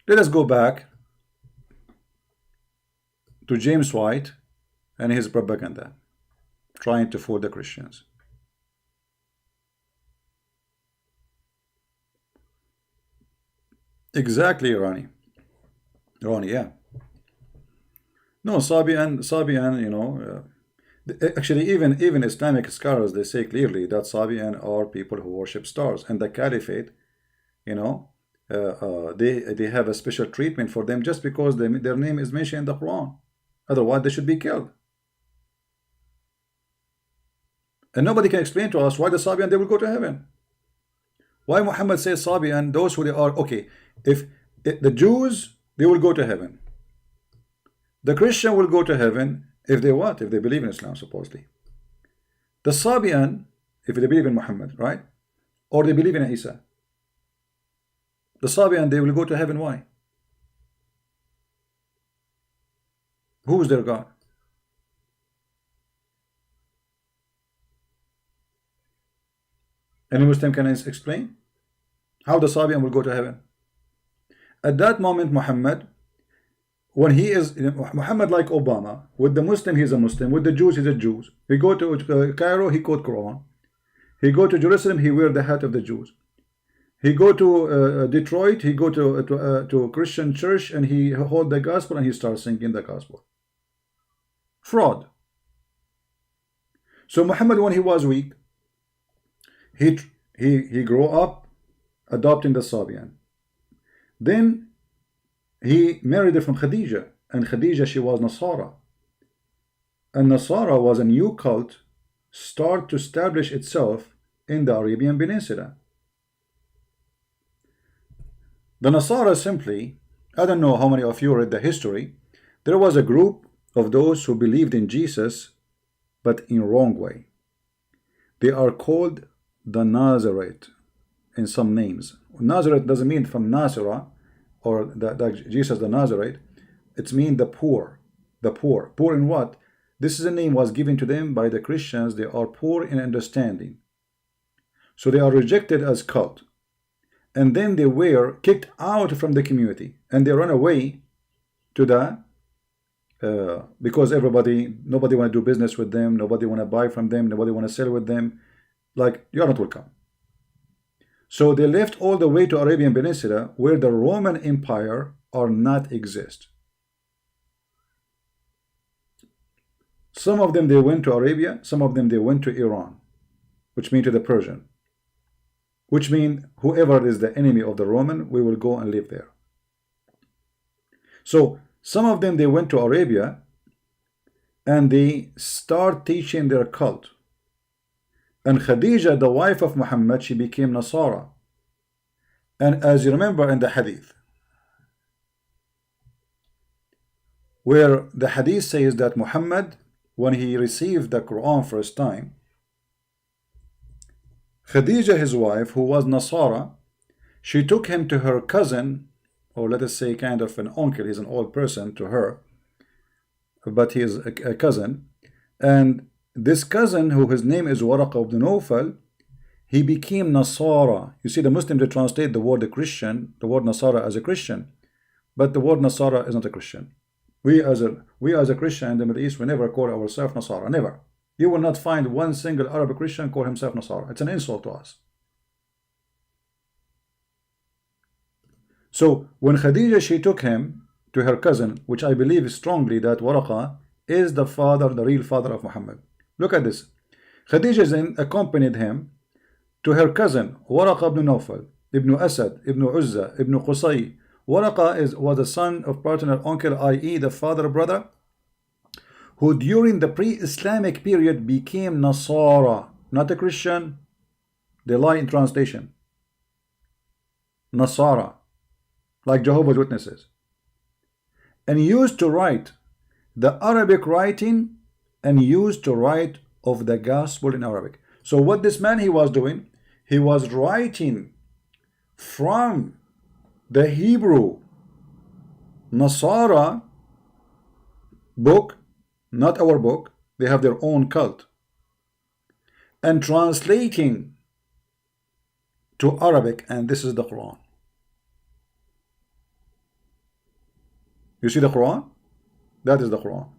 Let us go back to James White and his propaganda, trying to fool the Christians. Exactly, Ronnie, yeah. No, Sabian, you know, actually even Islamic scholars, they say clearly that Sabian are people who worship stars, and the caliphate, you know, they have a special treatment for them just because their name is mentioned in the Quran. Otherwise, they should be killed. And nobody can explain to us why the Sabian, they will go to heaven. Why Muhammad says Sabian, those who they are, okay, if the Jews, they will go to heaven. The Christian will go to heaven if they what? If they believe in Islam, supposedly. The Sabian, if they believe in Muhammad, right? Or they believe in Isa. The Sabian, they will go to heaven. Why? Who is their God? Any Muslim can explain how the Sabian will go to heaven? At that moment, Muhammad, when he is Muhammad, like Obama, with the Muslim he's a Muslim, with the Jews he's a Jew. He go to Cairo, he quote Quran. He go to Jerusalem, he wear the hat of the Jews. He go to Detroit, he go to a Christian church, and he hold the gospel and he starts singing the gospel. Fraud. So Muhammad, when he was weak, he grew up adopting the Sabian. Then he married her from Khadija, and Khadija, she was Nasara. And Nasara was a new cult start to establish itself in the Arabian Peninsula. The Nasara simply, I don't know how many of you read the history, there was a group of those who believed in Jesus, but in wrong way. They are called the Nazarite in some names. Nazarite doesn't mean from Nasara or the Jesus the Nazarite. It's mean the poor. The poor. Poor in what? This is a name was given to them by the Christians. They are poor in understanding. So they are rejected as cult. And then they were kicked out from the community. And they run away to the because nobody want to do business with them, nobody want to buy from them, nobody want to sell with them. Like, you're not welcome. So they left all the way to Arabian Peninsula, where the Roman Empire are not exist. Some of them they went to Arabia, some of them they went to Iran, which means to the Persian, which means whoever is the enemy of the Roman, we will go and live there. So some of them they went to Arabia and they start teaching their cult. And Khadija, the wife of Muhammad, she became Nasara. And as you remember in the hadith, where the hadith says that Muhammad, when he received the Quran first time, Khadija, his wife, who was Nasara, she took him to her cousin, or let us say kind of an uncle, he's an old person to her, but he is a cousin, and this cousin, who his name is Waraqa ibn Nawfal, he became Nasara. You see, the Muslims, they translate the word Christian, the word Nasara as a Christian, but the word Nasara is not a Christian. We as a Christian in the Middle East, we never call ourselves Nasara, never. You will not find one single Arab Christian call himself Nasara. It's an insult to us. So when Khadija, she took him to her cousin, which I believe strongly that Waraqa is the father, the real father of Muhammad. Look at this. Khadija then accompanied him to her cousin, Waraqa ibn Nawfal, ibn Asad, ibn Uzza, ibn Qusay. Waraqa was the son of paternal uncle, i.e. the father brother, who during the pre-Islamic period became Nasara, not a Christian. They lie in translation. Nasara, like Jehovah's Witnesses. And used to write the Arabic writing and used to write of the gospel in Arabic. So what this man he was doing, he was writing from the Hebrew Nasara book, not our book, they have their own cult, and translating to Arabic, and this is the Quran. You see the Quran? That is the Quran.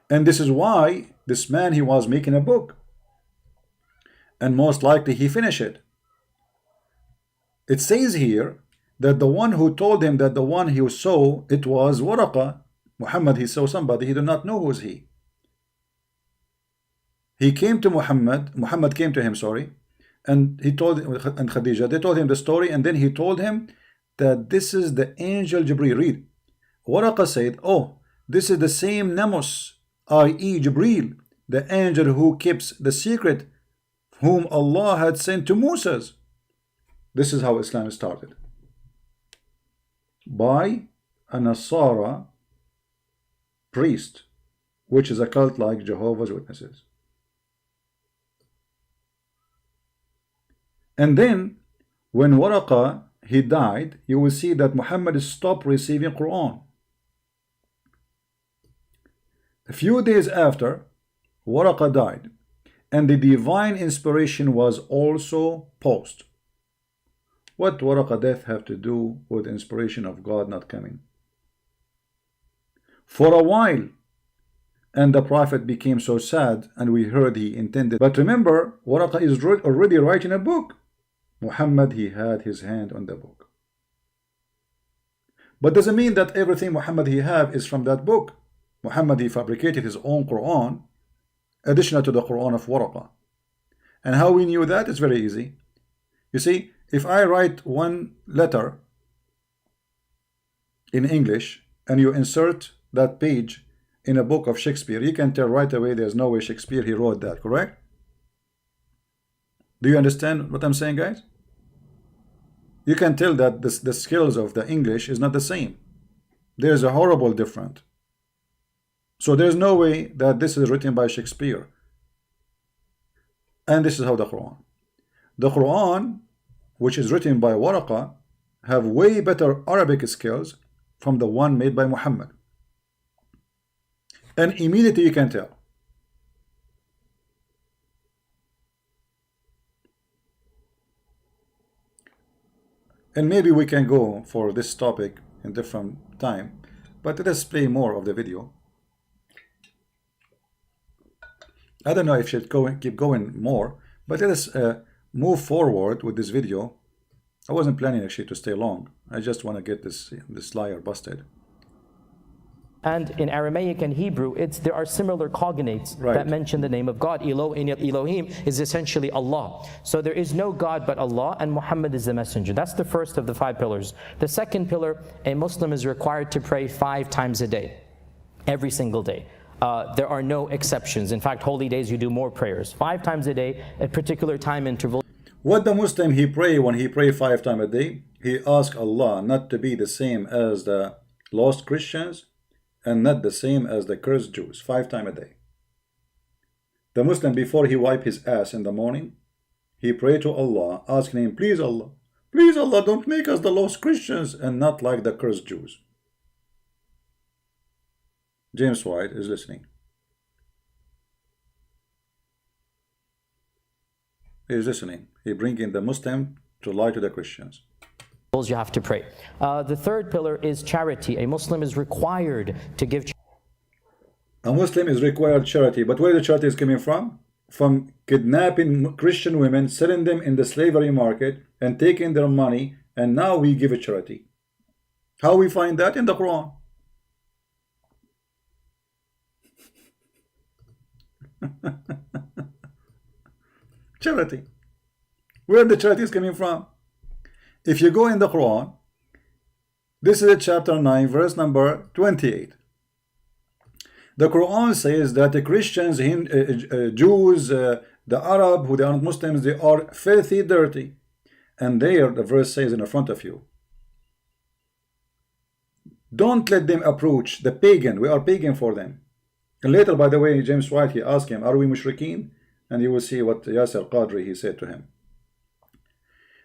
And this is why this man, he was making a book. And most likely he finished it. It says here that the one who told him that the one he saw, it was Waraqa. Muhammad, he saw somebody, he did not know who is he. He came to Muhammad came to him, sorry, and he told, and Khadija, they told him the story, and then he told him that this is the angel Jibreel. Read. Waraqa said, oh, this is the same Namus, i.e. Jibreel, the angel who keeps the secret, whom Allah had sent to Moses. This is how Islam started. By a Nasara priest, which is a cult like Jehovah's Witnesses. And then, when Waraqa, he died, you will see that Muhammad stopped receiving Quran. A few days after, Waraqa died, and the divine inspiration was also paused. What Waraqa death have to do with inspiration of God not coming? For a while, and the Prophet became so sad, and we heard he intended. But remember, Waraqa is already writing a book. Muhammad, he had his hand on the book. But doesn't mean that everything Muhammad he have is from that book. Muhammad, he fabricated his own Quran, additional to the Quran of Waraqa. And how we knew that is very easy. You see, if I write one letter in English and you insert that page in a book of Shakespeare, you can tell right away there's no way Shakespeare he wrote that, correct? Do you understand what I'm saying, guys? You can tell that the skills of the English is not the same. There's a horrible difference. So there's no way that this is written by Shakespeare. And this is how the Quran. The Quran, which is written by Waraqa, have way better Arabic skills from the one made by Muhammad. And immediately you can tell. And maybe we can go for this topic in different time, but let us play more of the video. I don't know if should keep going more, but let us move forward with this video. I wasn't planning actually to stay long. I just want to get this liar busted. And in Aramaic and Hebrew, there are similar cognates that mention the name of God. Elohim is essentially Allah. So there is no God but Allah, and Muhammad is the messenger. That's the first of the 5 pillars. The second pillar, a Muslim is required to pray 5 times a day, every single day. There are no exceptions. In fact, holy days you do more prayers. 5 times a day, at particular time intervals. What the Muslim he pray when he pray 5 times a day? He ask Allah not to be the same as the lost Christians, and not the same as the cursed Jews. 5 times a day. The Muslim, before he wipe his ass in the morning, he pray to Allah, asking him, please Allah, don't make us the lost Christians and not like the cursed Jews. James White is listening. He is listening. He bringing the Muslim to lie to the Christians. You have to pray. The third pillar is charity. A Muslim is required to give charity. A Muslim is required charity, but where the charity is coming from? From kidnapping Christian women, selling them in the slavery market, and taking their money, and now we give a charity. How we find that? In the Quran. Charity. Where the charity is coming from? If you go in the Quran, this is chapter 9, verse number 28. The Quran says that the Christians, Jews, the Arab, who they are not Muslims, they are filthy, dirty. And there, the verse says in front of you, don't let them approach the pagan. We are pagan for them. And later, by the way, James White, he asked him, are we mushrikeen? And you will see what Yasser Qadri, he said to him.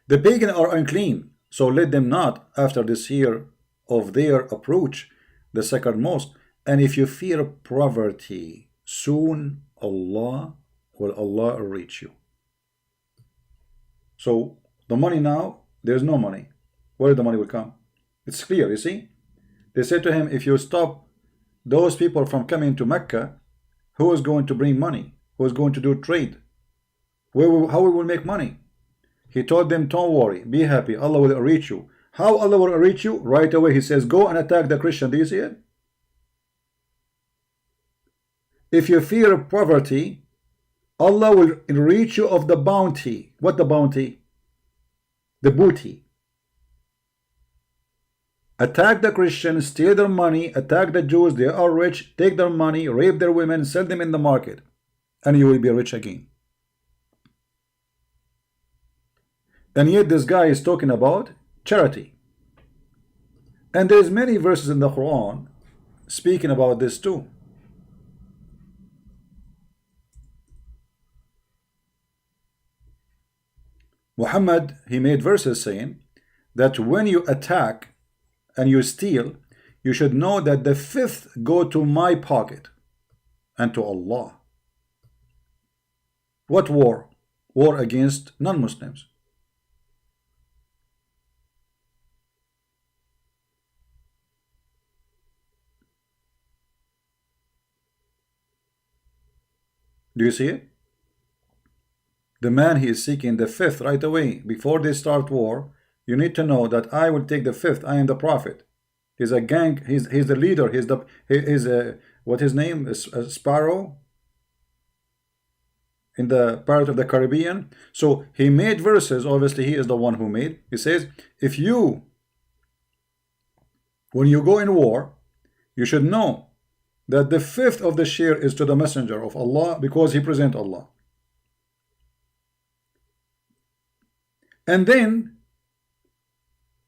The pagan are unclean, so let them not, after this year of their approach, the sacred mosque. And if you fear poverty, soon Allah will reach you. So the money now, there's no money. Where the money will come? It's clear, you see. They said to him, if you stop those people from coming to Mecca, who is going to bring money? Who is going to do trade? How we will make money? He told them, don't worry, be happy, Allah will reach you. How Allah will reach you? Right away, he says, go and attack the Christian. Do you see it? If you fear poverty, Allah will reach you of the bounty. What the bounty? The booty. Attack the Christians, steal their money, attack the Jews, they are rich, take their money, rape their women, sell them in the market, and you will be rich again. And yet this guy is talking about charity. And there's many verses in the Quran speaking about this too. Muhammad, he made verses saying that when you attack and you steal, you should know that the 5th go to my pocket. and to Allah. What war? War against non-Muslims. Do you see it? The man, he is seeking the fifth right away. Before they start war, you need to know that I will take the fifth. I am the prophet. He's a gang. He's the leader. He's what his name is, Sparrow in the Pirate of the Caribbean. So he made verses. Obviously, he is the one who made. He says, if you, when you go in war, you should know that the fifth of the share is to the messenger of Allah, because he presents Allah. And then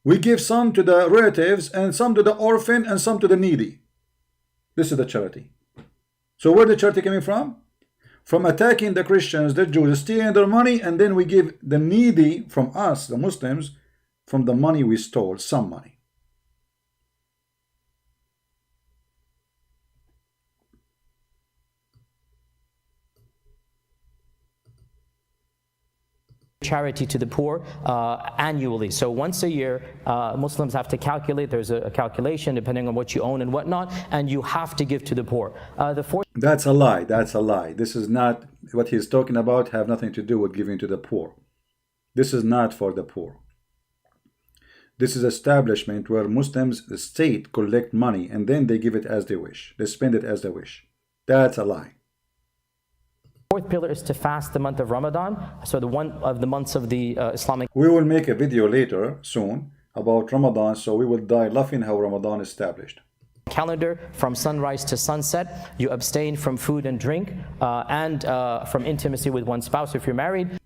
we give some to the relatives, and some to the orphan, and some to the needy. This is the charity. So where the charity coming from? From attacking the Christians, the Jews, stealing their money, and then we give the needy from us, the Muslims, from the money we stole, some money. Charity to the poor annually. So once a year, Muslims have to calculate. There's a calculation depending on what you own and whatnot, and you have to give to the poor. The fourth. That's a lie. That's a lie. This is not what he's talking about. Have nothing to do with giving to the poor. This is not for the poor. This is establishment where Muslims, the state, collect money and then they give it as they wish. They spend it as they wish. That's a lie. Fourth pillar is to fast the month of Ramadan. So the one of the months of the Islamic. We will make a video later soon about Ramadan, so we will die laughing how Ramadan is established. Calendar from sunrise to sunset. You abstain from food and drink and from intimacy with one spouse if you're married.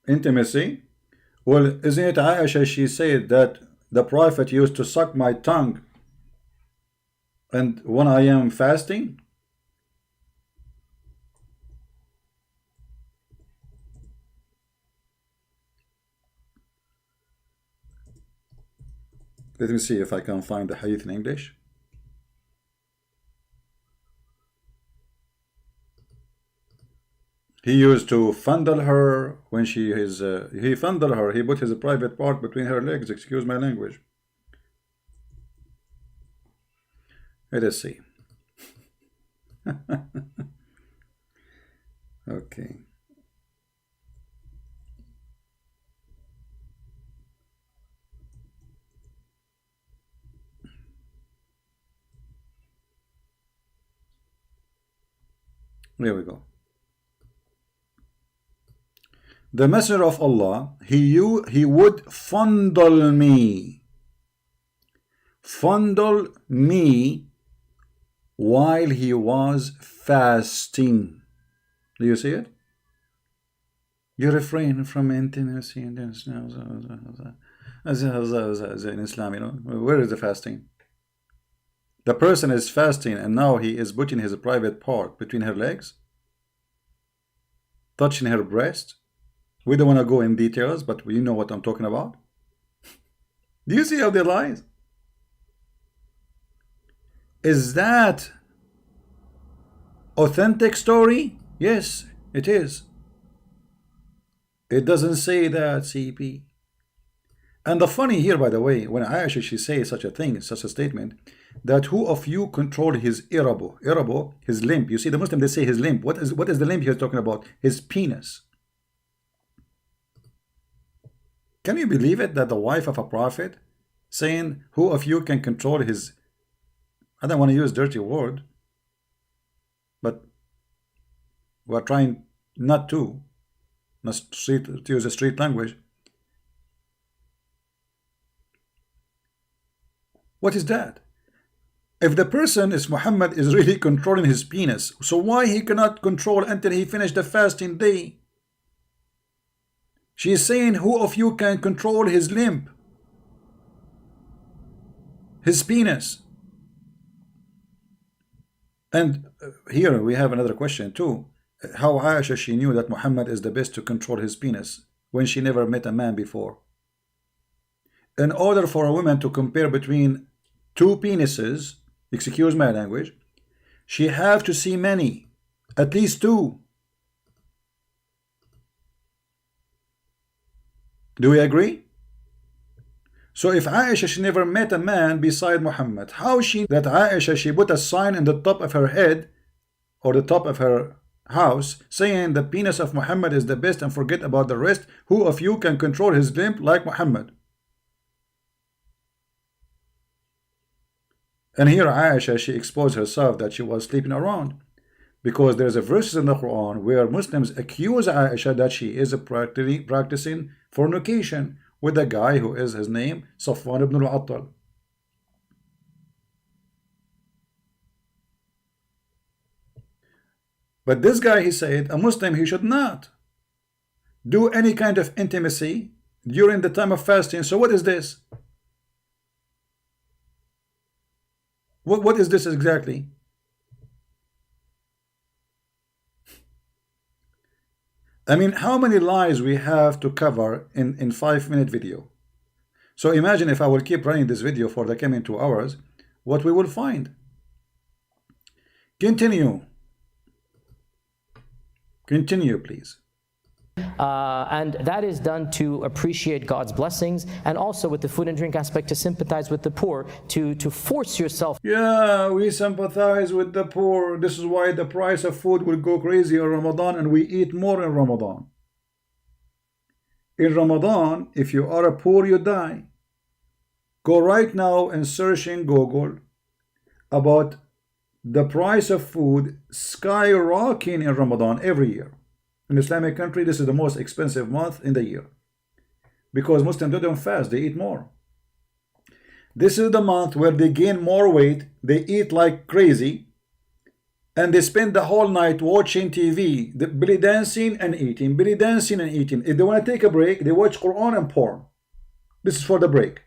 Intimacy. Well, isn't it Aisha? She said that the Prophet used to suck my tongue, and when I am fasting. Let me see if I can find the hadith in English. He used to fondle her when he fondled her. He put his private part between her legs. Excuse my language. Let us see. Okay. Here we go. The Messenger of Allah, he would fondle me while he was fasting. Do you see it? You refrain from intimacy in Islam, you know. Where is the fasting? The person is fasting and now he is putting his private part between her legs, touching her breast. We don't want to go in details, but you know what I'm talking about. Do you see how they lie? Is that authentic story? Yes, it is. It doesn't say that, CP. And the funny here, by the way, when Aisha, she says such a thing, such a statement, that who of you control his irabo, his limb. You see, the Muslim, they say his limb. What is the limb he's talking about? His penis. Can you believe it, that the wife of a prophet saying, who of you can control his, I don't want to use dirty word, but we're trying not to use a street language. What is that? If the person is Muhammad is really controlling his penis, so why he cannot control until he finished the fasting day? She is saying, who of you can control his limb? His penis. And here we have another question too. How Aisha, she knew that Muhammad is the best to control his penis when she never met a man before? In order for a woman to compare between two penises, excuse my language, she have to see many, at least two. Do we agree? So if Aisha, she never met a man beside Muhammad, how she that Aisha, she put a sign in the top of her head or the top of her house saying the penis of Muhammad is the best and forget about the rest? Who of you can control his limb like Muhammad? And here Aisha, she exposed herself that she was sleeping around, because there's a verse in the Quran where Muslims accuse Aisha that she is practicing fornication with a guy who is his name Safwan ibn al-Attal. But this guy, he said, a Muslim, he should not do any kind of intimacy during the time of fasting. So what is this? What is this exactly? I mean, how many lies we have to cover in 5-minute video? So imagine if I will keep running this video for the coming 2 hours, what we will find. Continue. Continue, please. And that is done to appreciate God's blessings, and also with the food and drink aspect to sympathize with the poor, to force yourself. Yeah, we sympathize with the poor. This is why the price of food will go crazy in Ramadan, and we eat more in Ramadan. In Ramadan, if you are a poor, you die. Go right now and search in Google about the price of food skyrocketing in Ramadan every year. In Islamic country, this is the most expensive month in the year, because Muslims don't fast, they eat more. This is the month where they gain more weight, they eat like crazy, and they spend the whole night watching TV, belly dancing and eating, belly dancing and eating. If they want to take a break, they watch Quran and porn. This is for the break.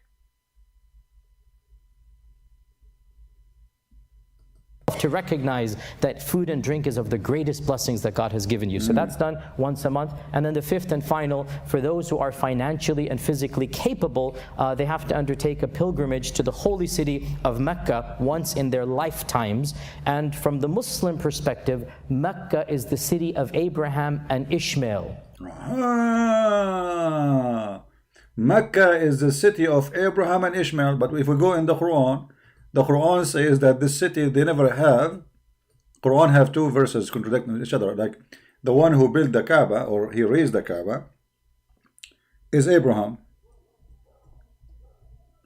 To recognize that food and drink is of the greatest blessings that God has given you. So that's done once a month. And then the fifth and final, for those who are financially and physically capable, they have to undertake a pilgrimage to the holy city of Mecca once in their lifetimes. And from the Muslim perspective, Mecca is the city of Abraham and Ishmael. Mecca is the city of Abraham and Ishmael. But if we go in the Quran says that this city they never have. Quran have two verses contradicting each other. Like the one who built the Kaaba, or he raised the Kaaba, is Abraham.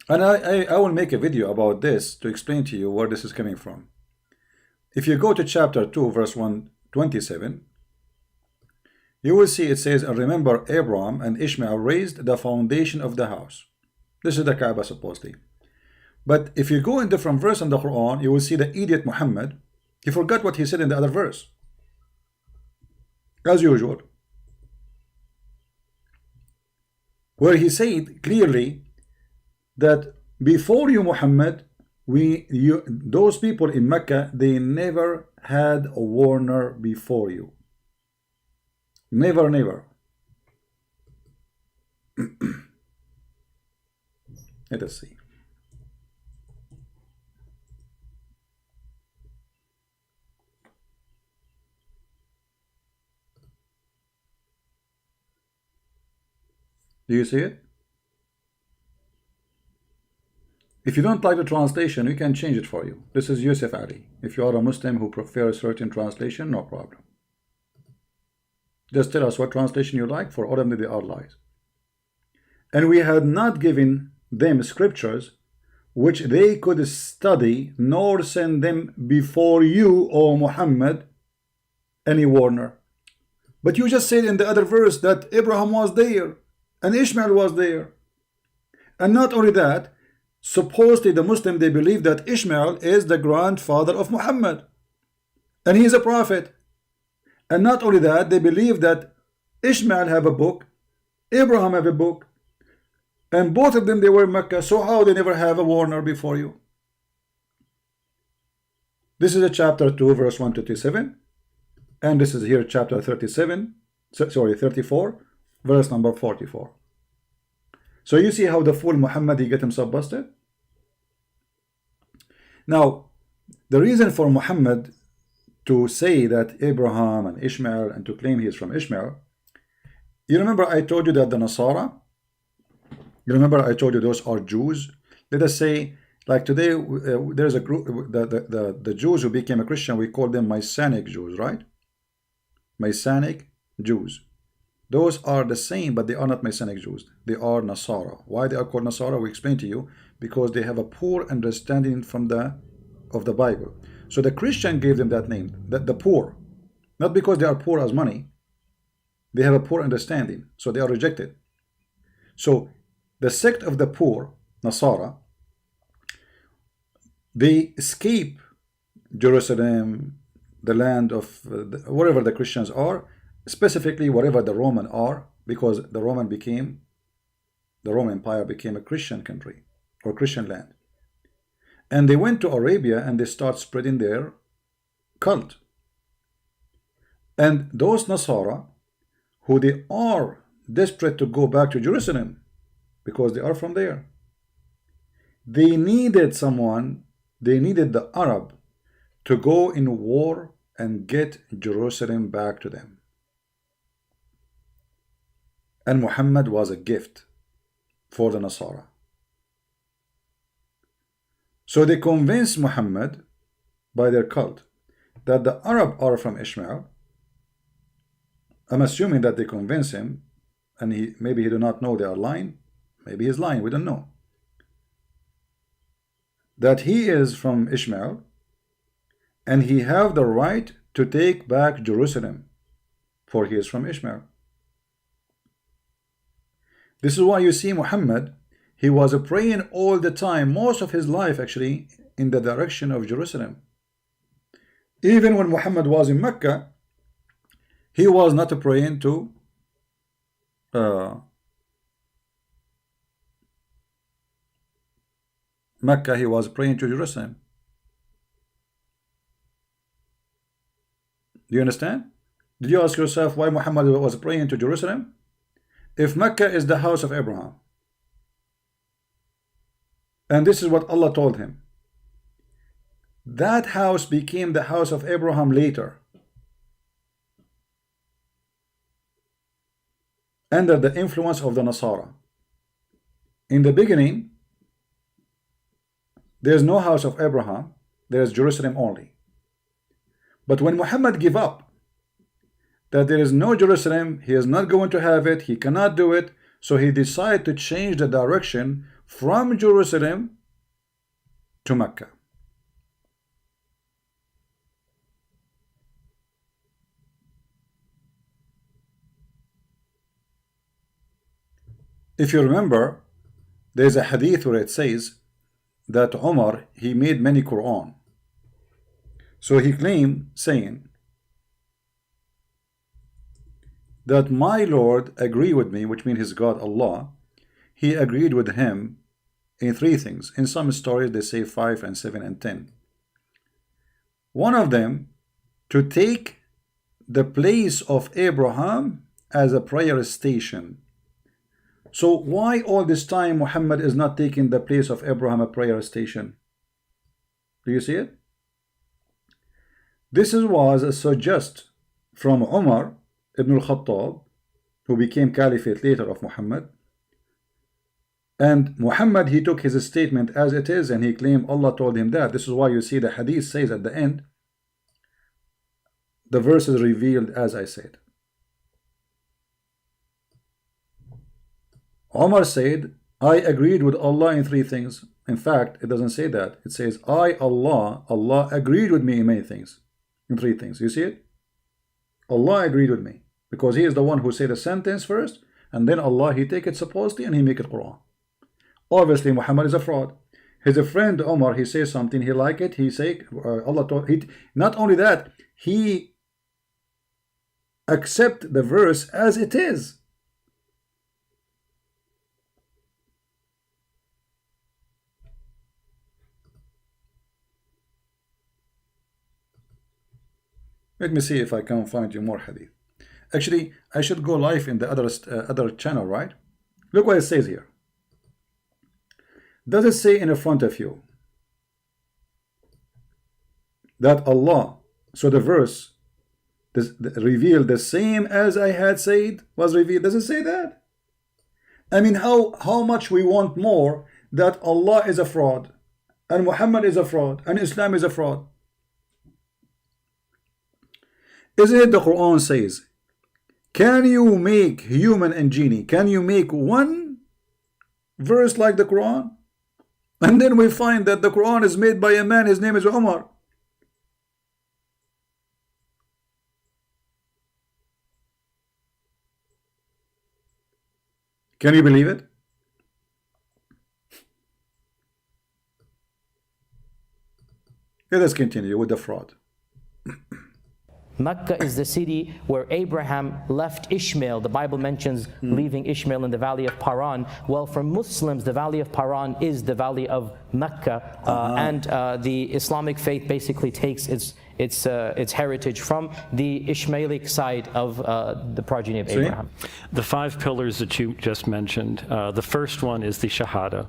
And I will make a video about this to explain to you where this is coming from. If you go to chapter 2 verse 127, you will see it says, and remember Abraham and Ishmael raised the foundation of the house. This is the Kaaba supposedly. But if you go in different verse in the Quran, you will see the idiot Muhammad, he forgot what he said in the other verse. As usual. Where he said clearly that before you, Muhammad, those people in Mecca, they never had a warner before you. Never, never. Let us see. Do you see it? If you don't like the translation, we can change it for you. This is Yusuf Ali. If you are a Muslim who prefers certain translation, no problem. Just tell us what translation you like. For all of them, they are lies. And we had not given them scriptures which they could study, nor send them before you, O Muhammad, any warner. But you just said in the other verse that Abraham was there and Ishmael was there. And not only that, supposedly the Muslim, they believe that Ishmael is the grandfather of Muhammad and he is a prophet. And not only that, they believe that Ishmael have a book, Abraham have a book, and both of them they were in Mecca. So how they never have a warner before you? This is a chapter 2 verse 127, and this is here chapter 34 verse number 44. So you see how the fool Muhammad, he get himself busted. Now the reason for Muhammad to say that Abraham and Ishmael, and to claim he is from Ishmael. You remember I told you that the Nasara, you remember I told you those are Jews? Let us say, like today, there's a group, the Jews who became a Christian, we call them Messianic Jews, right? Messianic Jews. Those are the same, but they are not Messianic Jews. They are Nasara. Why they are called Nasara? We explain to you, because they have a poor understanding of the Bible. So the Christian gave them that name, the poor. Not because they are poor as money. They have a poor understanding, so they are rejected. So the sect of the poor, Nasara, they escape Jerusalem, the land of wherever the Christians are, specifically wherever the Roman are, because the Roman Empire became a Christian country or Christian land. And they went to Arabia and they start spreading their cult. And those Nasara, who they are desperate to go back to Jerusalem because they are from there, they needed someone, they needed the Arab to go in war and get Jerusalem back to them. And Muhammad was a gift for the Nasara. So they convinced Muhammad by their cult that the Arab are from Ishmael. I'm assuming that they convince him, and maybe he do not know they are lying. Maybe he's lying, we don't know. That he is from Ishmael, and he have the right to take back Jerusalem, for he is from Ishmael. This is why you see Muhammad, he was praying all the time, most of his life actually, in the direction of Jerusalem. Even when Muhammad was in Mecca, he was not praying to Mecca, he was praying to Jerusalem. Do you understand? Did you ask yourself why Muhammad was praying to Jerusalem? If Mecca is the house of Abraham, and this is what Allah told him, that house became the house of Abraham later, under the influence of the Nasara. In the beginning, there is no house of Abraham, there is Jerusalem only. But when Muhammad gave up that there is no Jerusalem, he is not going to have it, he cannot do it, so he decided to change the direction from Jerusalem to Mecca. If you remember, there is a hadith where it says that Umar, he made many Quran. So he claimed, saying that my Lord agreed with me, which means his God Allah, he agreed with him in 3 things. In some stories they say 5 and 7 and 10. One of them, to take the place of Abraham as a prayer station. So why all this time Muhammad is not taking the place of Abraham a prayer station? Do you see it? This was a suggest from Umar ibn al-Khattab, who became caliphate later of Muhammad. And Muhammad, he took his statement as it is, and he claimed Allah told him that. This is why you see the hadith says at the end, the verse is revealed as I said. Umar said, I agreed with Allah in 3 things. In fact, it doesn't say that. It says, Allah agreed with me in many things. In 3 things. You see it? Allah agreed with me. Because he is the one who said a sentence first, and then Allah, he take it supposedly and he make it Quran. Obviously, Muhammad is a fraud. His friend Umar, he says something, he like it, he say, Allah told, not only that, he accept the verse as it is. Let me see if I can find you more hadith. Actually, I should go live in the other channel, right? Look what it says here. Does it say in front of you that Allah So the verse revealed the same as I had said was revealed. Does it say that? I mean, how much we want more that Allah is a fraud, and Muhammad is a fraud, and Islam is a fraud. Isn't it the Quran says, can you make human and genie, can you make one verse like the Quran? And then we find that the Quran is made by a man, his name is Umar. Can you believe it? Let us continue with the fraud. Mecca is the city where Abraham left Ishmael. The Bible mentions leaving Ishmael in the valley of Paran. Well, for Muslims, the valley of Paran is the valley of Mecca, and the Islamic faith basically takes its heritage from the Ishmaelic side of the progeny of Abraham. The 5 pillars that you just mentioned, the first one is the Shahada.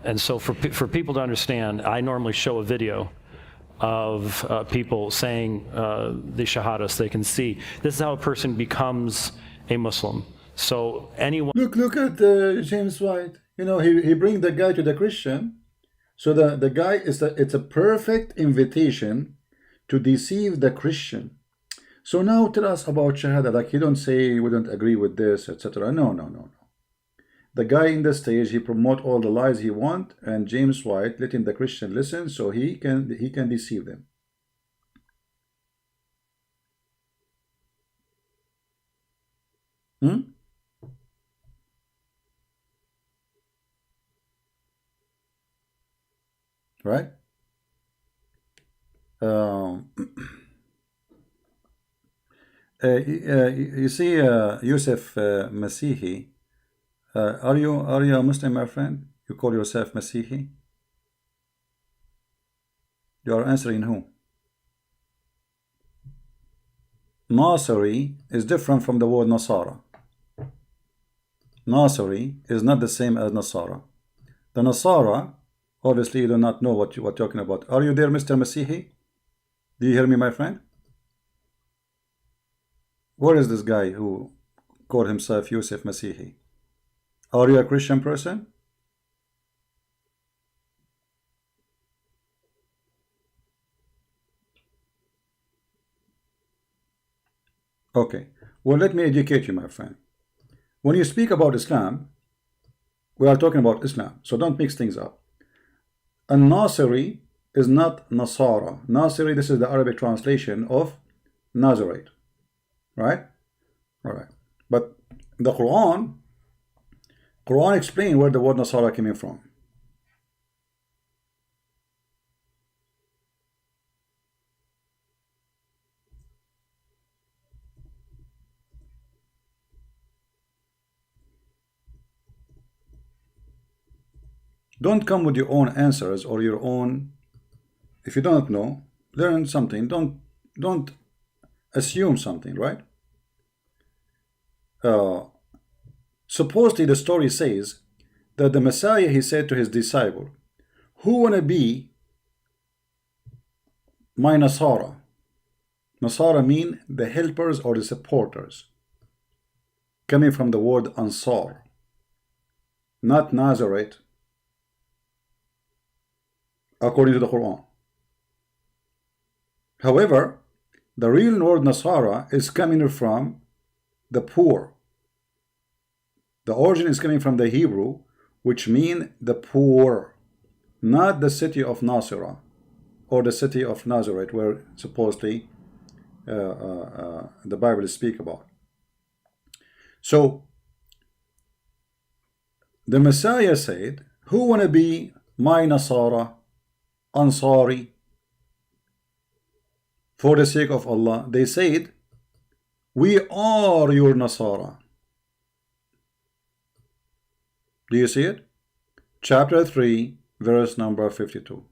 And so for people to understand, I normally show a video of people saying the Shahada so they can see. This is how a person becomes a Muslim. So anyone... Look at James White. You know, he bring the guy to the Christian. So the guy it's a perfect invitation to deceive the Christian. So now tell us about Shahada. Like, you don't say we don't agree with this, etc. No. The guy in the stage, he promote all the lies he want, and James White letting the Christian listen so he can deceive them. Right? You see, Yusuf Masihi. Are you a Muslim, my friend? You call yourself Masihi? You are answering who? Nasri is different from the word Nasara. Nasri is not the same as Nasara. The Nasara, obviously you do not know what you are talking about. Are you there, Mr. Masihi? Do you hear me, my friend? Where is this guy who called himself Yusuf Masihi? Are you a Christian person? Okay. Well, let me educate you, my friend. When you speak about Islam, we are talking about Islam, so don't mix things up. An-Nasiri is not Nasara. Nasiri, this is the Arabic translation of Nazarite. Right? All right. But the Quran explains where the word Nasara came from. Don't come with your own answers or your own. If you don't know, learn something. Don't assume something, right? Supposedly the story says that the Messiah, he said to his disciple, who wanna be my Nasara? Nasara mean the helpers or the supporters, coming from the word Ansar, not Nazareth, according to the Quran. However, the real word Nasara is coming from the poor. The origin is coming from the Hebrew, which mean the poor, not the city of Nasira or the city of Nazareth, where supposedly the Bible speak about. So the Messiah said, who wanna be my Nasara, Ansari, for the sake of Allah? They said, we are your Nasara. Do you see it? Chapter 3, verse number 52.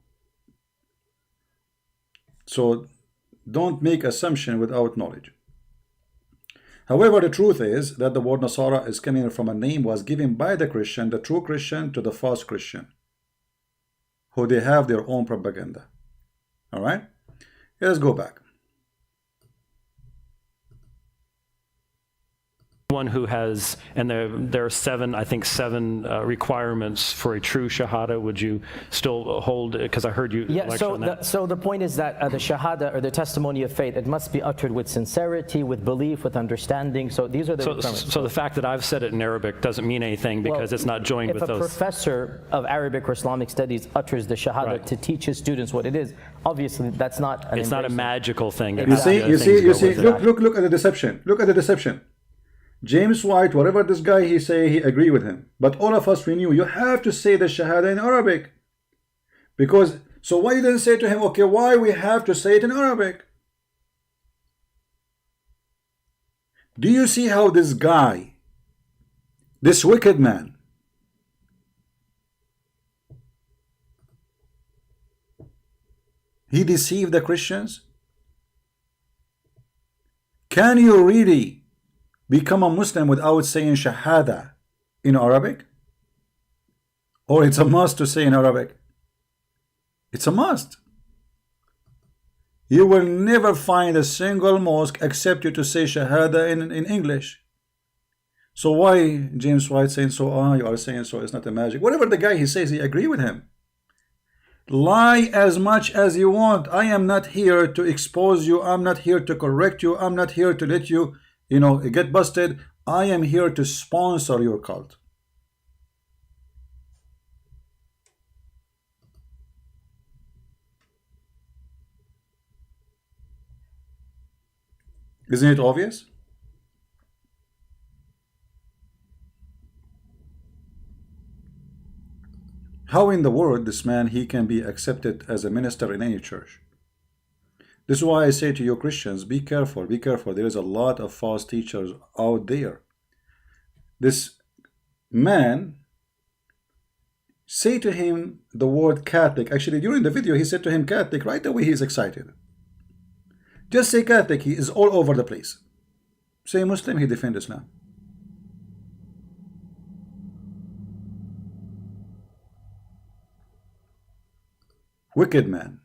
So don't make assumption without knowledge. However, the truth is that the word Nasara is coming from a name was given by the Christian, the true Christian, to the false Christian, who they have their own propaganda. All right? Let's go back. One who has, and there are seven, I think seven requirements for a true shahada. Would you still hold, because I heard you lecture on that. So the point is that the shahada, or the testimony of faith, it must be uttered with sincerity, with belief, with understanding. So these are the requirements. So the fact that I've said it in Arabic doesn't mean anything because it's not joined with those. If a professor of Arabic or Islamic studies utters the shahada to teach his students what it is, obviously that's not an It's not a magical thing. You see, look at the deception. Look at the deception. James White, whatever this guy he say, he agree with him. But all of us, we knew you have to say the shahada in Arabic. Because, so why you didn't say to him, okay, why we have to say it in Arabic? Do you see how this guy, this wicked man, he deceived the Christians? Can you really become a Muslim without saying shahada in Arabic? Or it's a must to say in Arabic? It's a must. You will never find a single mosque accept you to say shahada in English. So why James White saying so? You are saying so, it's not a magic. Whatever the guy he says, he agree with him. Lie as much as you want. I am not here to expose you. I'm not here to correct you. I'm not here to let you get busted. I am here to sponsor your cult. Isn't it obvious? How in the world this man, he can be accepted as a minister in any church? This is why I say to you Christians, be careful, be careful. There is a lot of false teachers out there. This man, say to him the word Catholic. Actually, during the video, he said to him Catholic. Right away, he's excited. Just say Catholic, he is all over the place. Say Muslim, he defends Islam. Wicked man.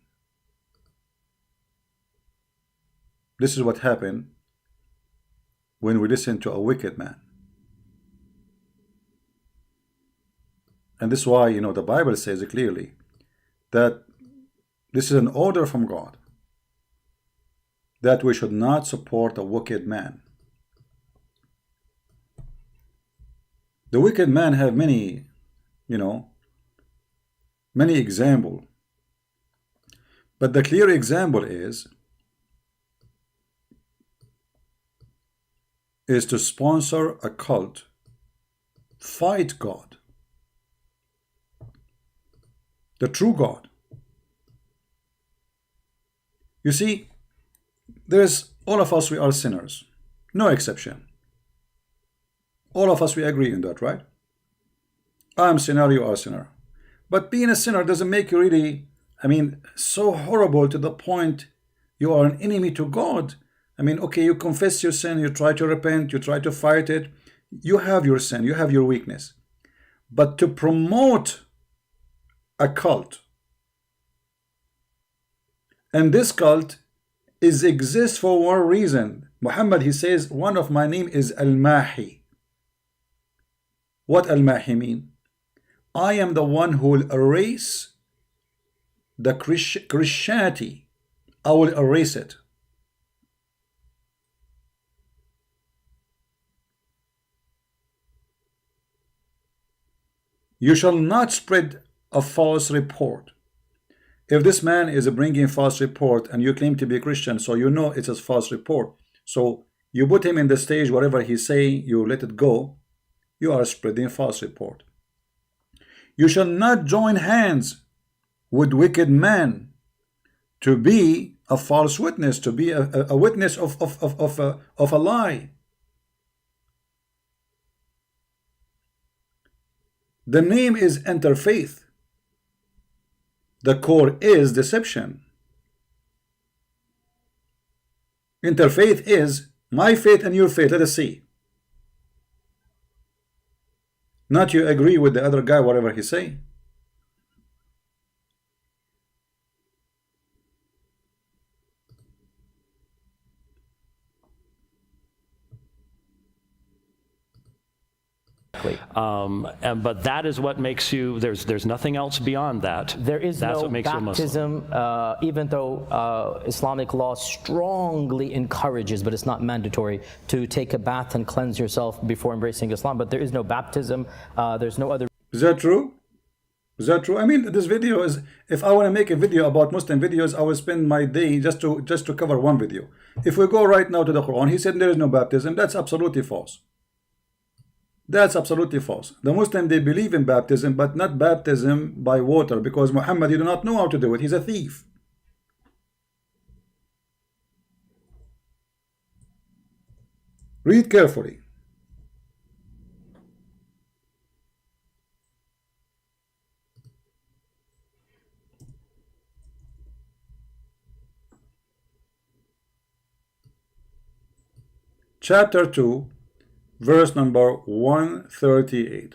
This is what happened when we listen to a wicked man. And this is why, the Bible says clearly that this is an order from God, that we should not support a wicked man. The wicked man have many, many examples. But the clear example is to sponsor a cult, fight God, the true God. You see, all of us, we are sinners, no exception. All of us, we agree in that, right? I'm sinner, you are sinner. But being a sinner doesn't make you really, so horrible to the point you are an enemy to God. Okay, you confess your sin, you try to repent, you try to fight it. You have your sin, you have your weakness. But to promote a cult, and this cult exists for one reason. Muhammad, he says, one of my name is Al-Mahi. What Al-Mahi mean? I am the one who will erase the Christianity. I will erase it. You shall not spread a false report. If this man is bringing false report and you claim to be a Christian, so you know it's a false report, so you put him in the stage, whatever he's saying, you let it go, you are spreading false report. You shall not join hands with wicked men to be a false witness, to be a witness of a lie. The name is interfaith. The core is deception. Interfaith is my faith and your faith. Let us see. Not you agree with the other guy, whatever he say. Exactly. But that is what makes you, there's nothing else beyond that. There is That's no what makes you a Muslim. baptism, even though Islamic law strongly encourages, but it's not mandatory, to take a bath and cleanse yourself before embracing Islam. But there is no baptism. There's no other. Is that true? Is that true? I mean, this video is, if I want to make a video about Muslim videos, I will spend my day just to cover one video. If we go right now to the Quran, he said there is no baptism. That's absolutely false. That's absolutely false. The Muslim, they believe in baptism, but not baptism by water, because Muhammad, he do not know how to do it. He's a thief. Read carefully. Chapter 2, verse number 138.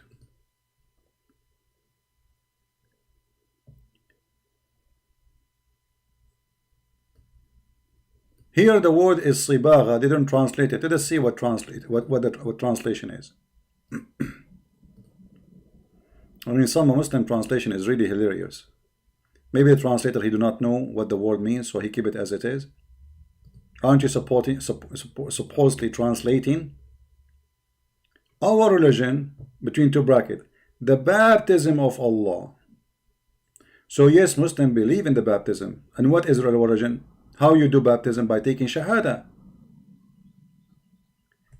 Here the word is sibagha. They didn't translate it. Let us see what translation is. I mean, some Muslim translation is really hilarious. Maybe the translator, he do not know what the word means, so he keep it as it is. Aren't you supposedly translating our religion, between two brackets, the baptism of Allah? So yes, Muslims believe in the baptism. And what is our religion? How you do baptism? By taking shahada.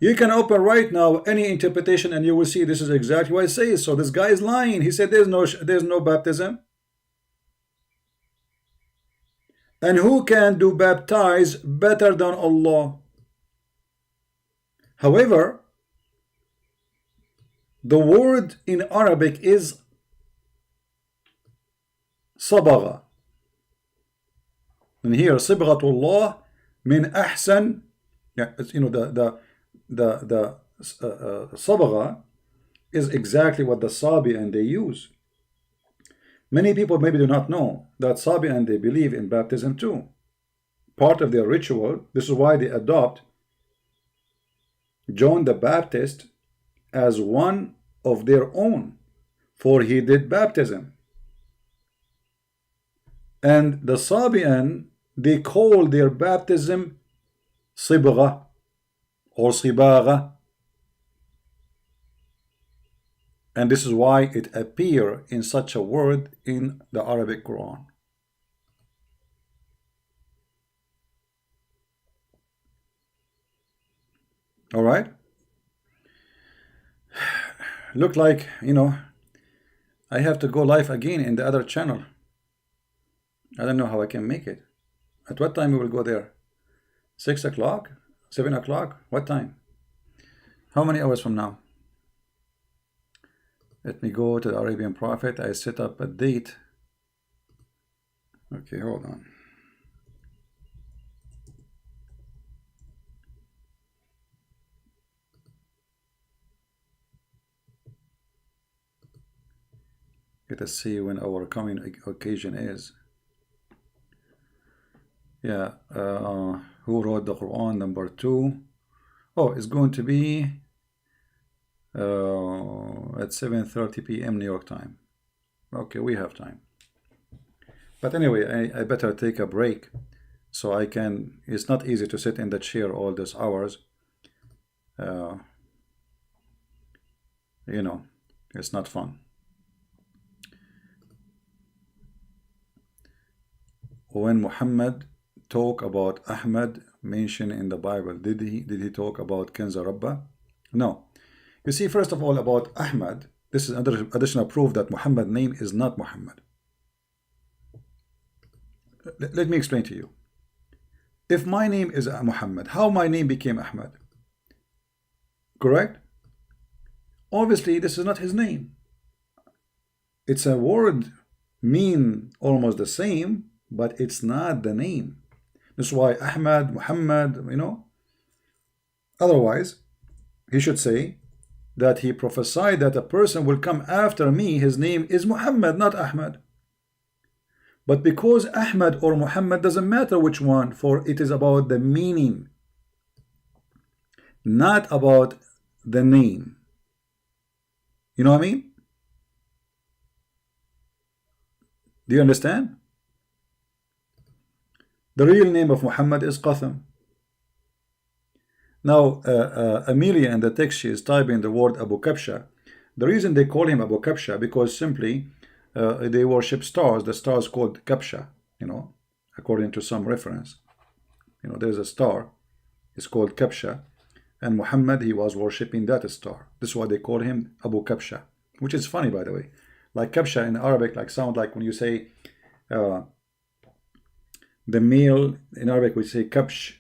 You can open right now any interpretation and you will see this is exactly what it says. So this guy is lying. He said there's no baptism. And who can do baptize better than Allah? However, the word in Arabic is sabagha. And here, sibghatullah min ahsan. Yeah, you know, the sabagha is exactly what the Sabi and they use. Many people maybe do not know that Sabi and they believe in baptism too. Part of their ritual. This is why they adopt John the Baptist as one of their own, for he did baptism. And the Sabian, they call their baptism sibgha or sibagha. And this is why it appears in such a word in the Arabic Quran. All right. Look like, you know, I have to go live again in the other channel. I don't know how I can make it. At what time we will go there? 6 o'clock? 7 o'clock? What time? How many hours from now? Let me go to the Arabian Prophet. I set up a date. Okay, hold on. Let us see when our coming occasion is. Yeah, who wrote the Quran, number 2. Oh, it's going to be at 7:30 p.m. New York time. Okay, we have time. But anyway, I better take a break so I can. It's not easy to sit in the chair all these hours. You know, it's not fun. When Muhammad talk about Ahmad mentioned in the Bible, did he talk about Kenza Rabba? No. You see, first of all, about Ahmad, this is another additional proof that Muhammad's name is not Muhammad. Let me explain to you. If my name is Muhammad, how my name became Ahmad? Correct? Obviously, this is not his name. It's a word mean almost the same, but it's not the name. That's why Ahmad, Muhammad, you know. Otherwise, he should say that he prophesied that a person will come after me, his name is Muhammad, not Ahmad. But because Ahmad or Muhammad doesn't matter which one, for it is about the meaning, not about the name. You know what I mean? Do you understand? The real name of Muhammad is Qatham. Now, Amelia in the text, she is typing the word Abu Kabsha. The reason they call him Abu Kabsha, because simply they worship stars. The star is called Kabsha, you know, according to some reference. You know, there's a star, it's called Kabsha, and Muhammad, he was worshipping that star. This is why they call him Abu Kabsha, which is funny, by the way. Like Kabsha in Arabic, like sound like when you say the male in Arabic, we say Kabsh,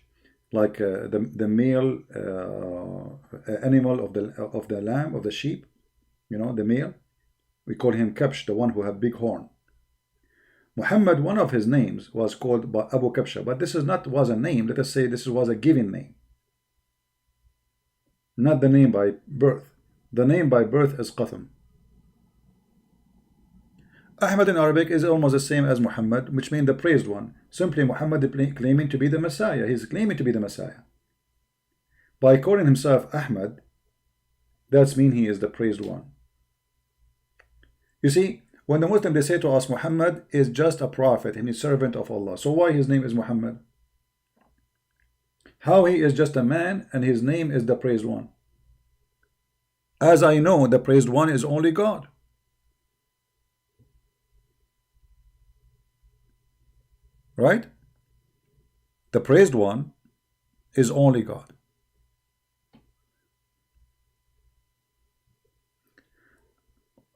like the male animal of the lamb, of the sheep, you know, the male. We call him Kabsh, the one who have big horn. Muhammad, one of his names was called Abu Kabsha, but this is not was a name. Let us say this was a given name, not the name by birth. The name by birth is Qatham. Ahmad in Arabic is almost the same as Muhammad, which means the praised one. Simply Muhammad claiming to be the Messiah. He's claiming to be the Messiah. By calling himself Ahmad, that's mean he is the praised one. You see, when the Muslims, they say to us, Muhammad is just a prophet and he's servant of Allah. So why his name is Muhammad? How he is just a man and his name is the praised one? As I know, the praised one is only God. Right? The praised one is only God.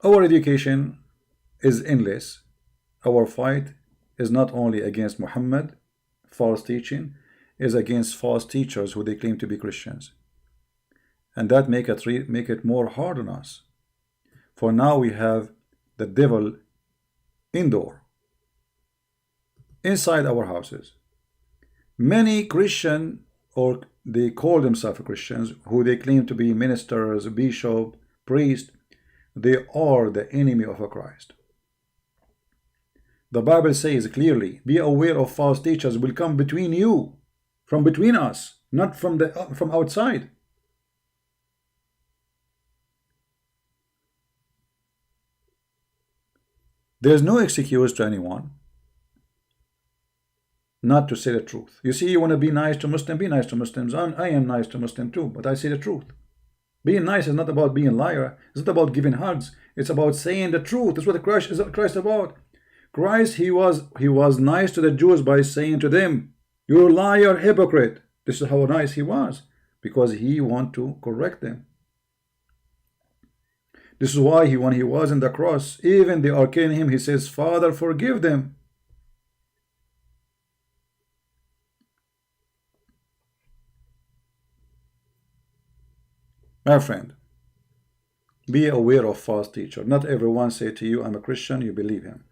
Our education is endless. Our fight is not only against Muhammad, false teaching, is against false teachers who they claim to be Christians. And that make it more hard on us. For now we have the devil inside our houses. Many Christian, or they call themselves Christians, who they claim to be ministers, bishop, priest, they are the enemy of Christ. The Bible says clearly, be aware of false teachers will come between you, from between us, not from outside. There's no excuse to anyone not to say the truth. You see, you want to be nice to Muslims, be nice to Muslims. I am nice to Muslims too, but I say the truth. Being nice is not about being a liar. It's not about giving hugs. It's about saying the truth. That's what Christ is about. Christ, he was nice to the Jews by saying to them, "You liar, hypocrite." This is how nice he was, because he wanted to correct them. This is why when he was in the cross, even they are killing him, he says, "Father, forgive them." My friend, be aware of false teacher. Not everyone say to you, "I'm a Christian," you believe him.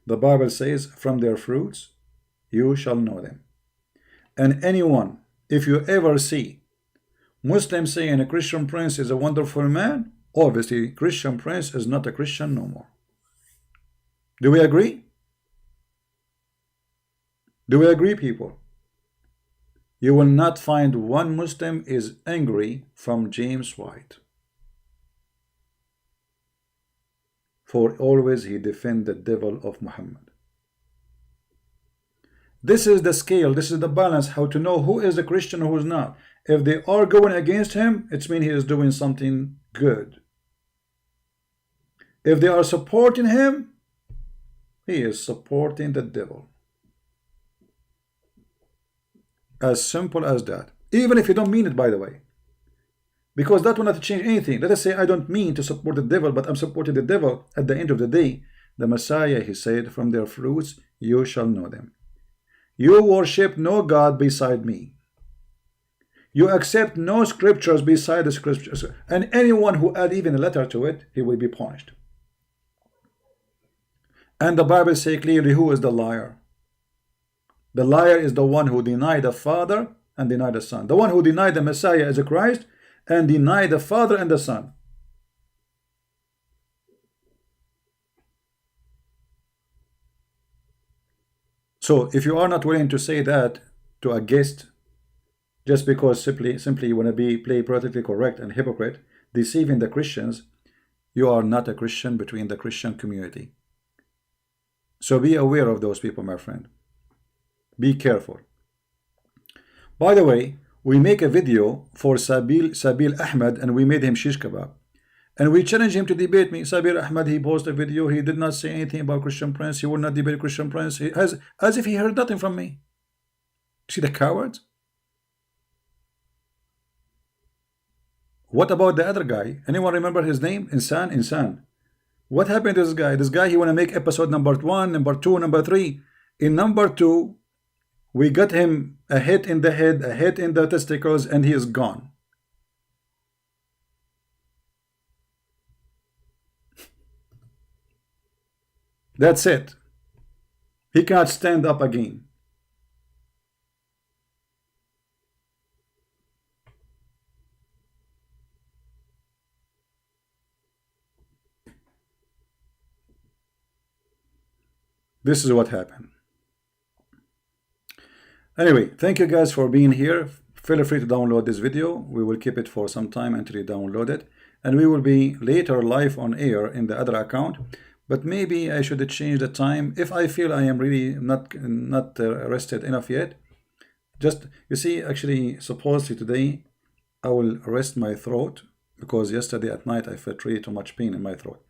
The Bible says, "From their fruits you shall know them." And anyone, if you ever see Muslims saying a Christian prince is a wonderful man, obviously Christian prince is not a Christian no more. Do we agree? Do we agree, people? You will not find one Muslim is angry from James White. For always he defend the devil of Muhammad. This is the scale, this is the balance, how to know who is a Christian and who is not. If they are going against him, it means he is doing something good. If they are supporting him, he is supporting the devil. As simple as that. Even if you don't mean it, by the way. Because that will not change anything. Let us say I don't mean to support the devil, but I'm supporting the devil. At the end of the day, the Messiah, he said, "From their fruits you shall know them." You worship no God beside me. You accept no scriptures beside the scriptures. And anyone who add even a letter to it, he will be punished. And the Bible says clearly, who is the liar? The liar is the one who denied the Father and denied the Son. The one who denied the Messiah as a Christ and denied the Father and the Son. So if you are not willing to say that to a guest, just because simply you want to play politically correct and hypocrite, deceiving the Christians, you are not a Christian between the Christian community. So be aware of those people, my friend. Be careful. By the way, we make a video for Sabil Ahmed, and we made him shish kebab. And we challenge him to debate me. Sabil Ahmed, he posted a video. He did not say anything about Christian Prince. He would not debate Christian Prince. He has, as if he heard nothing from me. See the cowards? What about the other guy? Anyone remember his name? Insan. What happened to this guy? This guy, he want to make episode number 1, number 2, number 3. In number 2, we got him a hit in the head, a hit in the testicles, and he is gone. That's it. He cannot stand up again. This is what happened. Anyway, thank you guys for being here. Feel free to download this video. We will keep it for some time until you download it. And we will be later live on air in the other account. But maybe I should change the time if I feel I am really not rested enough yet. Just, you see, actually, supposedly today I will rest my throat because yesterday at night I felt really too much pain in my throat.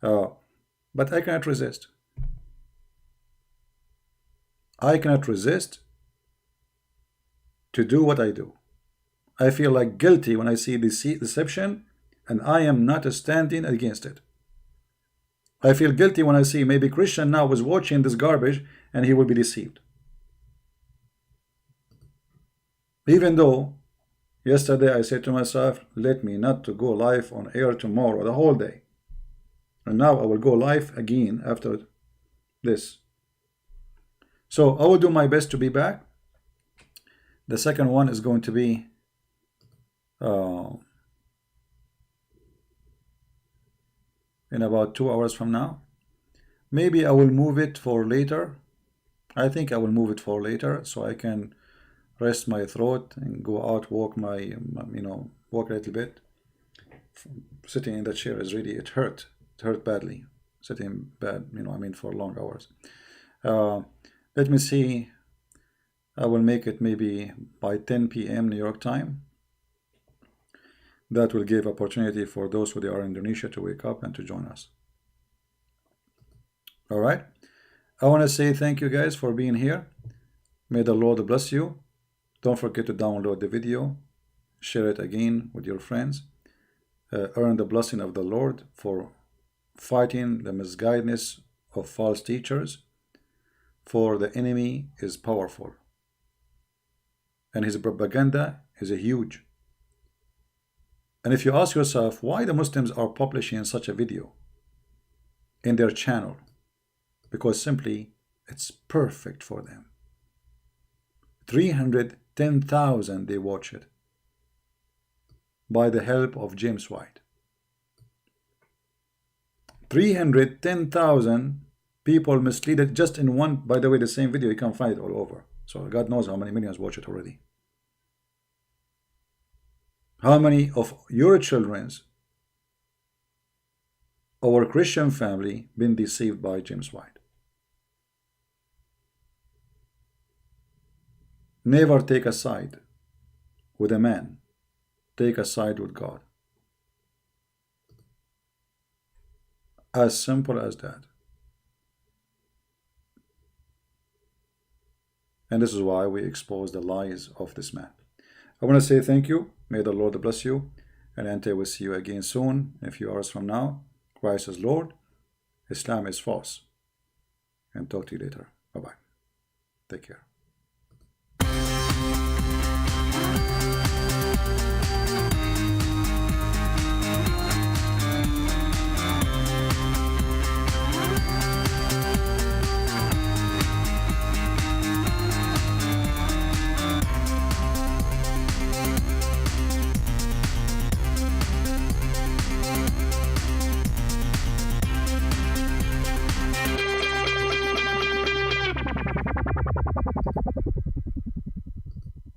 But I cannot resist. I cannot resist to do what I do. I feel like guilty when I see deception, and I am not standing against it. I feel guilty when I see maybe Christian now is watching this garbage and he will be deceived. Even though yesterday I said to myself, let me not to go live on air tomorrow, the whole day. And now I will go live again after this. So I will do my best to be back. The second one is going to be in about 2 hours from now. Maybe I will move it for later. I think I will move it for later so I can rest my throat and go out, walk walk a little bit. Sitting in the chair is really, it hurt badly. Sitting bad, for long hours. Let me see. I will make it maybe by 10 p.m. New York time. That will give opportunity for those who are in Indonesia to wake up and to join us. All right. I want to say thank you guys for being here. May the Lord bless you. Don't forget to download the video. Share it again with your friends. Earn the blessing of the Lord for fighting the misguidedness of false teachers. For the enemy is powerful. And his propaganda is huge. And if you ask yourself why the Muslims are publishing such a video in their channel, because simply it's perfect for them. 310,000 they watch it by the help of James White. 310,000 people misleaded just in one, by the way, the same video, you can find it all over. So God knows how many millions watch it already. How many of your children's, our Christian family, been deceived by James White? Never take a side with a man. Take a side with God. As simple as that. And this is why we expose the lies of this man. I want to say thank you. May the Lord bless you. And until we see you again soon, in a few hours from now. Christ is Lord. Islam is false. And talk to you later. Bye-bye. Take care.